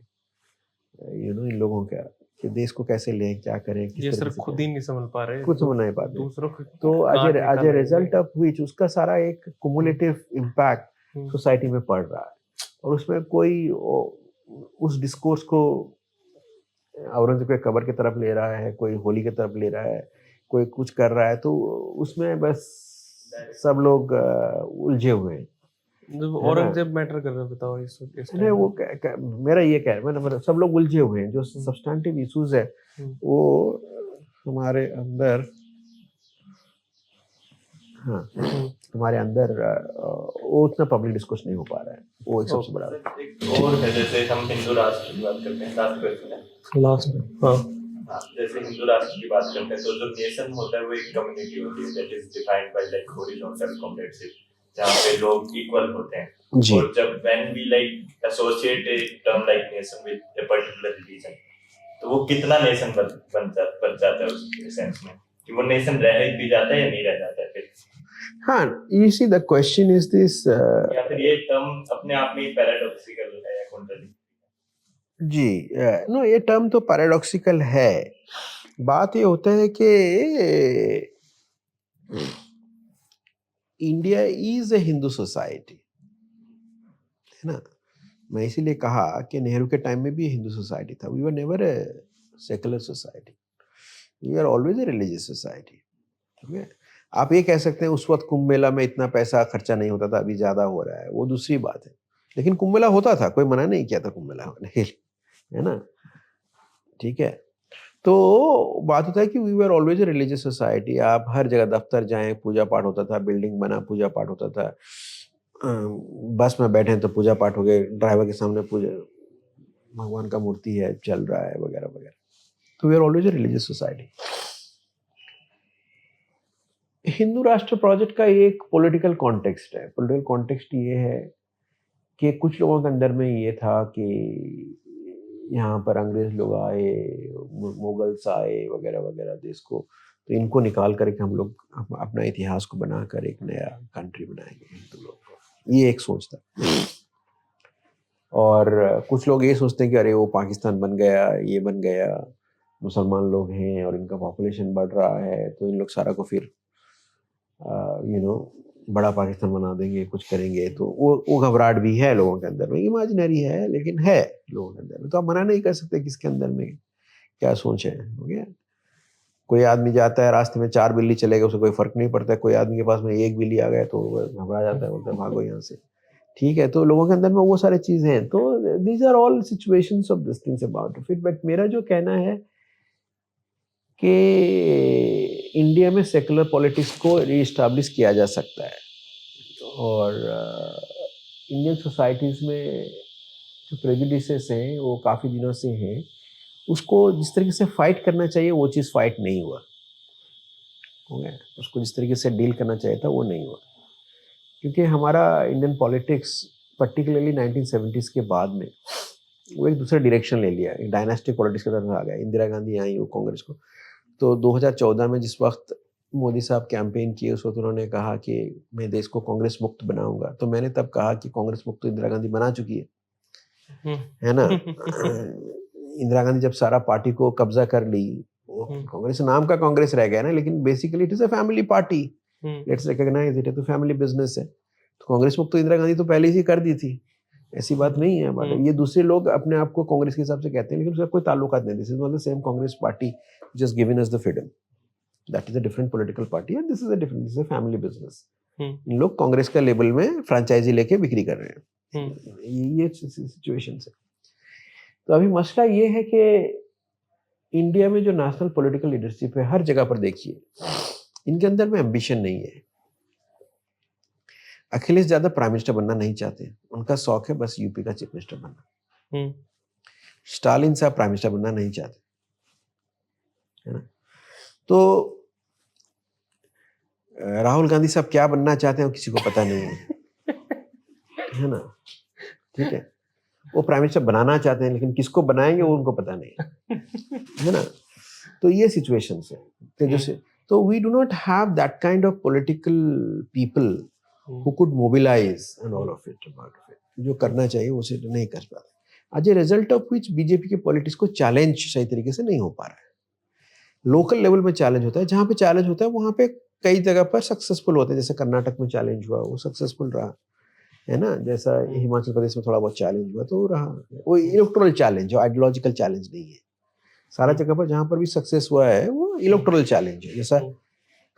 इन लोगों का, कि देश को कैसे लें, क्या करें, किस ये सर तरीके से खुद करें, ही नहीं संभल पा रहे, कुछ तो समझ नहीं पाते। दूसरों को तो काट एज़ ए निकालेंगे। रिज़ल्ट ऑफ व्हिच उसका सारा एक क्युमुलेटिव इम्पैक्ट हुँ, सोसाइटी में पड़ रहा है। और उसमें कोई उस डिस्कोर्स को औरंगज़ेब के कब्र की तरफ ले रहा है, कोई होली की तरफ ले रहा है, कोई कुछ कर रहा है, तो उसमें बस सब लोग उलझे हुए हैं, जब है ना? औरंगज़ेब मैटर कर रहा है, बताओ इस नहीं, टाइम वो में? क क मेरा ये कहना है, मतलब सब लोग उलझे हुए हैं, जो हुँ, सब्सटेंटिव इश्यूज़ है, हुँ, वो हमारे अंदर, हाँ, हुँ। हमारे अंदर वो उतना पब्लिक डिस्कोर्स नहीं हो पा रहा है, वो एक सबसे ओके, बड़ा। एक और है, जैसे हम हिंदू राष्ट्र की बात करते हैं, लास्ट क्वेश्चन है। लास्ट में हाँ। हाँ, जैसे हिंदू राष्ट्र की बात करते हैं तो जो नेशन होता है वो एक कम्युनिटी होती है that is defined by like horizontal comradeship, जहाँ पे लोग इक्वल होते हैं। जी। और जब when we like associate a term like nation with a particular religion, तो वो कितना नेशन बन जाता है उस सेंस में कि वो नेशन रह भी जाता है या नहीं रह जाता है फिर, हाँ, you see the question is this, या फिर ये टर्म अपने आप में ही पैराडॉक्सिकल है या कॉन्ट्रडिक्ट। जी, नो, ये टर्म तो पैराडॉक्सिकल है। बात ये होता है कि India is a Hindu society, है ना। मैं इसीलिए कहा कि नेहरू के टाइम में भी हिंदू सोसाइटी था। We were never a secular society, we are always a religious society. ठीक है, आप ये कह सकते हैं उस वक्त कुंभ मेला में इतना पैसा खर्चा नहीं होता था, अभी ज्यादा हो रहा है, वो दूसरी बात है। लेकिन कुंभ मेला होता था, कोई मना नहीं किया था कुंभ मेला होने के लिए, है ना। ठीक है, तो बात होता है कि we were always a religious society. आप हर जगह दफ्तर जाएं, पूजा पाठ होता था, बिल्डिंग बना पूजा पाठ होता था, बस में बैठे तो पूजा पाठ हो गए, ड्राइवर के सामने पूजा, भगवान का मूर्ति है, चल रहा है, वगैरह वगैरह। तो we are always a religious society. Hindu Rashtra project का एक पॉलिटिकल कॉन्टेक्स्ट है। पॉलिटिकल कॉन्टेक्स्ट ये है कि कुछ लोगों के अंदर में ये था कि यहाँ पर अंग्रेज लोग आए, मुगल्स आए, वगैरह वगैरह देश को, तो इनको निकाल करके हम लोग अपना इतिहास को बनाकर एक नया कंट्री बनाएंगे हिंदू लोग को, ये एक सोच था। और कुछ लोग ये सोचते हैं कि अरे वो पाकिस्तान बन गया, ये बन गया, मुसलमान लोग हैं और इनका पॉपुलेशन बढ़ रहा है, तो इन लोग सारा को फिर बड़ा पाकिस्तान बना देंगे, कुछ करेंगे। तो वो घबराहट भी है लोगों के अंदर में, इमेजिनरी है लेकिन है लोगों के अंदर में। तो आप मना नहीं कर सकते किसके अंदर में क्या सोच है, हो गया। कोई आदमी जाता है रास्ते में 4 बिल्ली चलेगा, उसे कोई फर्क नहीं पड़ता है। कोई आदमी के पास में 1 बिल्ली आ गया तो घबरा जाता है, बोलता है भागो यहाँ से। ठीक है, तो लोगों के अंदर में वो सारी चीजें हैं। तो these are all situations of this things about it. But मेरा जो कहना है कि इंडिया में सेकुलर पॉलिटिक्स को रीइस्टाब्लिश किया जा सकता है, और इंडियन सोसाइटीज़ में जो प्रेजुडिसेस हैं वो काफ़ी दिनों से हैं, उसको जिस तरीके से फाइट करना चाहिए वो चीज़ फाइट नहीं हुआ, हो गया। उसको जिस तरीके से डील करना चाहिए था वो नहीं हुआ, क्योंकि हमारा इंडियन पॉलिटिक्स पर्टिकुलरली 1970s के बाद में वो एक दूसरा डायरेक्शन ले लिया, एक डायनास्टिक पॉलिटिक्स की तरफ आ गया। इंदिरा गांधी आई वो कांग्रेस को, तो 2014 में जिस वक्त मोदी साहब कैंपेन किए, उस वक्त उन्होंने कहा कि मैं देश को कांग्रेस मुक्त बनाऊंगा। तो मैंने तब कहा कि कांग्रेस मुक्त तो इंदिरा गांधी बना चुकी है ना। इंदिरा गांधी जब सारा पार्टी को कब्जा कर ली, कांग्रेस नाम का कांग्रेस रह गया ना, लेकिन basically it is a family party, let's recognise it, तो फैमिली बिजनेस है। तो कांग्रेस मुक्त तो इंदिरा गांधी तो पहले ही कर दी थी, ऐसी बात नहीं है। बट ये दूसरे लोग अपने आप को कांग्रेस के हिसाब से कहते हैं, लेकिन उसका कोई ताल्लुकात नहीं। This is not the same Congress party just given us the freedom. That is a different political party and this is a family business. इन लोग कांग्रेस का लेबल में फ्रेंचाइजी लेके बिक्री कर रहे हैं, ये सिचुएशन है। तो अभी मसला ये है कि इंडिया में जो नेशनल पॉलिटिकल लीडरशिप है, हर जगह पर देखिए, इनके अंदर में एम्बिशन नहीं है। अखिलेश यादव प्राइम मिनिस्टर बनना नहीं चाहते, उनका शौक है बस यूपी का चीफ मिनिस्टर बनना। स्टालिन साहब प्राइम मिनिस्टर बनना नहीं चाहते, है ना। तो राहुल गांधी साहब क्या बनना चाहते हैं किसी को पता नहीं है ना। ठीक है, वो प्राइम मिनिस्टर बनाना चाहते हैं, लेकिन किसको बनाएंगे वो उनको पता नहीं है ना। तो ये सिचुएशंस है। तो we do not have that kind of political people who could mobilise and all of it about it. जो करना चाहिए वो से नहीं कर पाते। As a result of which BJP के पॉलिटिक्स को चैलेंज सही तरीके से नहीं हो पा रहा है। लोकल लेवल में चैलेंज होता है, जहाँ पे चैलेंज होता है वहाँ पे कई जगह पर सक्सेसफुल होते हैं। जैसे कर्नाटक में चैलेंज हुआ, वो सक्सेसफुल रहा, है ना। जैसा हिमाचल प्रदेश में थोड़ा बहुत चैलेंज हुआ तो रहा। वो इलेक्टोरल चैलेंज, जो आइडियोलॉजिकल चैलेंज नहीं है। सारा जगह पर जहाँ पर भी सक्सेस हुआ है वो इलेक्टोरल चैलेंज है। जैसा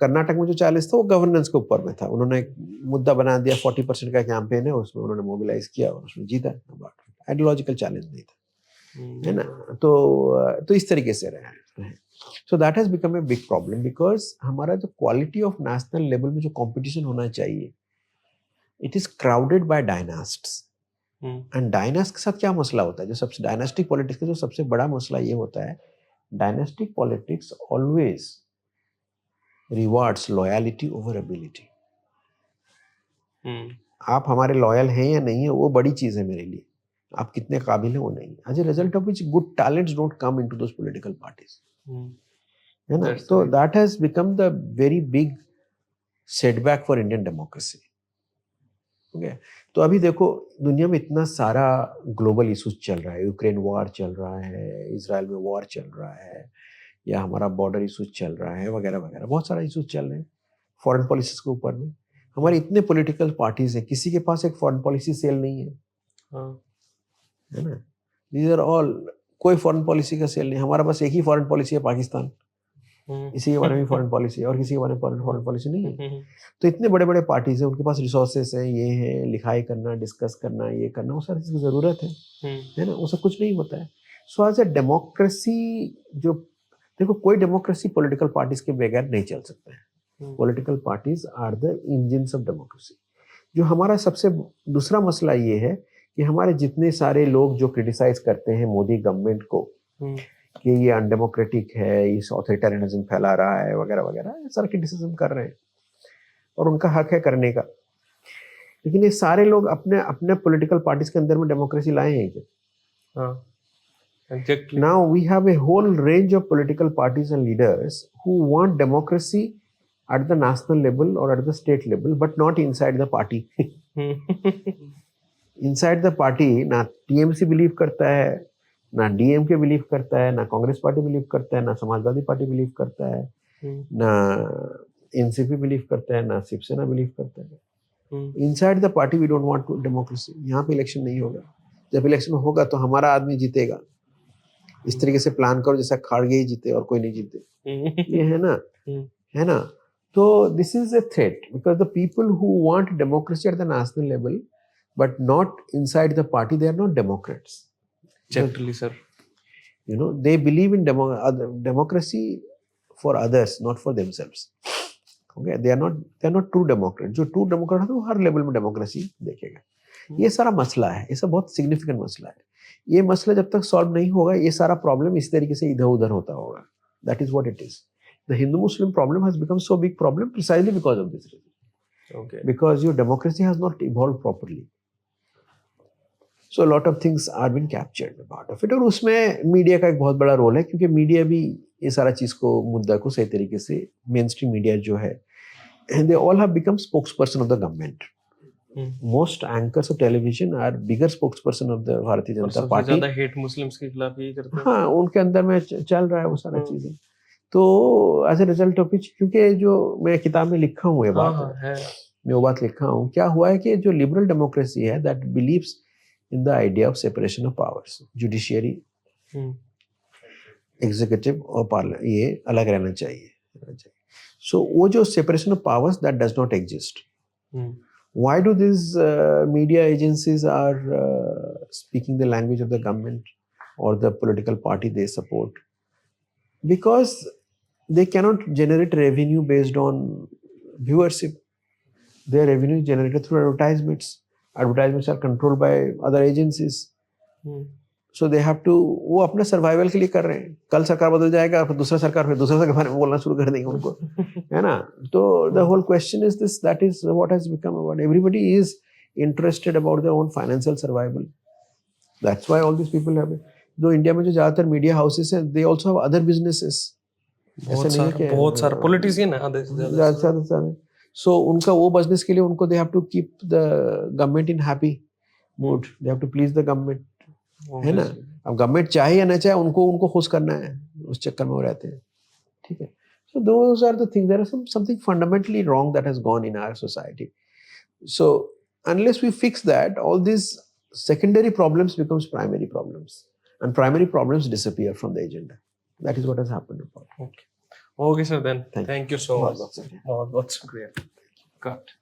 कर्नाटक में जो चैलेंज था वो गवर्नेंस के ऊपर में था। उन्होंने एक मुद्दा बना दिया, 40% का कैंपेन है, उसमें उन्होंने मोबिलाइज किया और उसमें जीता। आइडियोलॉजिकल चैलेंज नहीं था, है ना। तो इस तरीके से रहा है। So that has become a big problem because हमारा जो quality of national level में जो competition होना चाहिए, it is crowded by dynasts. And dynast के साथ क्या मसला होता है? जो सबसे dynastic politics का जो सबसे बड़ा मसला ये होता है, dynastic politics always rewards loyalty over ability. आप हमारे लॉयल हैं या नहीं है वो बड़ी चीज है मेरे लिए, आप कितने काबिल हैं वो नहीं। As a result of which good talents don't come into those political parties. है ना। तो that has become the very big setback for Indian democracy. Okay, तो अभी देखो दुनिया में इतना सारा ग्लोबल इशूज चल रहा है, यूक्रेन वॉर चल रहा है, इजराइल में वॉर चल रहा है, या हमारा बॉर्डर इशूज चल रहा है, वगैरह वगैरह, बहुत सारा इशूज चल रहे हैं फॉरेन पॉलिसीज के ऊपर में। हमारे इतने पॉलिटिकल पार्टीज हैं, किसी के पास एक फॉरेन पॉलिसी सेल नहीं है, हाँ, है ना? दीज आर ऑल, कोई फॉरेन पॉलिसी का सेल नहीं। हमारा बस एक ही फॉरेन पॉलिसी है, पाकिस्तान, इसी के बारे में फॉरेन पॉलिसी है, और किसी के बारे में फॉरेन पॉलिसी नहीं है। तो इतने बड़े बड़े पार्टीज हैं, उनके पास रिसोर्सेस हैं, ये है लिखाई करना, डिस्कस करना, ये करना, वो सारी चीज़ की ज़रूरत है ना? वो सब कुछ नहीं होता है। सो एज ए डेमोक्रेसी, जो देखो, कोई डेमोक्रेसी पॉलिटिकल पार्टीज के बगैर नहीं चल सकता है। Political parties are the engines of democracy. जो हमारा सबसे दूसरा मसला ये है कि हमारे जितने सारे लोग जो क्रिटिसाइज करते हैं मोदी गवर्नमेंट को कि ये अनडेमोक्रेटिक है, इस ऑथोरिटेरियनिज्म फैला रहा है, वगैरह वगैरह, सारा क्रिटिसिज्म कर रहे हैं और उनका हक है करने का। लेकिन ये सारे लोग अपने अपने पॉलिटिकल पार्टीज के अंदर में डेमोक्रेसी लाए हैं क्या? हाँ, exactly. Now we have a whole range of political parties and leaders who want democracy at the national level or at the state level, but not inside the party. Inside the party, ना TMC believe करता है, ना DMK believe करता है, ना Congress party believe करता है, ना समाजवादी पार्टी बिलीव करता है, ना NCP बिलीव करता है, ना शिवसेना बिलीव करता है। Inside the party we don't want democracy. यहाँ पे इलेक्शन नहीं होगा। जब इलेक्शन होगा तो हमारा आदमी जीतेगा। इस तरीके से प्लान करो जैसा खाड़गे ही जीते और कोई नहीं जीते, ये है ना, है ना? तो this is a threat because the people who want democracy at the national level but not inside the party, they are not democrats. Exactly, sir. You know, they believe in democracy for others, not for themselves. Okay, they are not true democrat. जो true democrat है वो हर level में democracy देखेगा। ये सारा मसला है, ये सब बहुत सिग्निफिकेंट मसला है। ये मसला जब तक सॉल्व नहीं होगा, ये सारा प्रॉब्लम इस तरीके से इधर उधर होता होगा। That is what it is. The Hindu Muslim problem has become so big problem precisely because of this reason. Okay. Because your democracy has not evolved properly. So a lot of things are being captured part of it, और उसमें media का एक बहुत बड़ा role है, क्योंकि media भी ये सारा चीज को, मुद्दा को सही तरीके से, मेन स्ट्रीम मीडिया जो है, they all have become spokesperson of the government. Most anchors of television are bigger spokesperson of the Bharatiya Janata party. ज्यादा हेट मुस्लिम्स के खिलाफ ही करते हैं। हाँ, उनके अंदर में चल रहा है वो सारा चीजें। तो as a result of which, क्योंकि जो मैं किताब में लिखा हूँ ये बात है, मैं वो बात लिखा हूँ, क्या हुआ है कि जो लिबरल डेमोक्रेसी है that believes in the idea of separation of powers, judiciary, executive और पार्लियामेंट, ये अलग रहना चाहिए। सो वो जो separation of powers that does not exist. Why do these media agencies are speaking the language of the government or the political party they support? Because they cannot generate revenue based on viewership. Their revenue is generated through advertisements. Advertisements are controlled by other agencies. So they have to, वो अपना survival के लिए कर रहे हैं। कल सरकार बदल जाएगा, फिर दूसरा सरकार, फिर दूसरा सरकार में बोलना शुरू कर देंगे उनको, है ना? तो the whole question is this, that is what has become about. Everybody is interested about their own financial survival. That's why all these people have it. दो इंडिया में जो ज्यादातर मीडिया हाउसेस हैं, they also have other businesses. बहुत सारा politician है ज्यादा। So उनका वो बिजनेस के लिए उनको they have to keep the government in happy mood. They have to please the government. है ना? अब गवर्नमेंट चाहे या ना चाहे, उनको खुश करना है, उस चक्कर में वो रहते हैं। ठीक है? So those are the things. There is something fundamentally wrong that has gone in our society. So unless we fix that, all these secondary problems becomes primary problems, and primary problems disappear from the agenda. That is what has happened. Okay, sir. Then Thank thank you so much. बहुत शुक्रिया। बहुत शुक्रिया। Cut.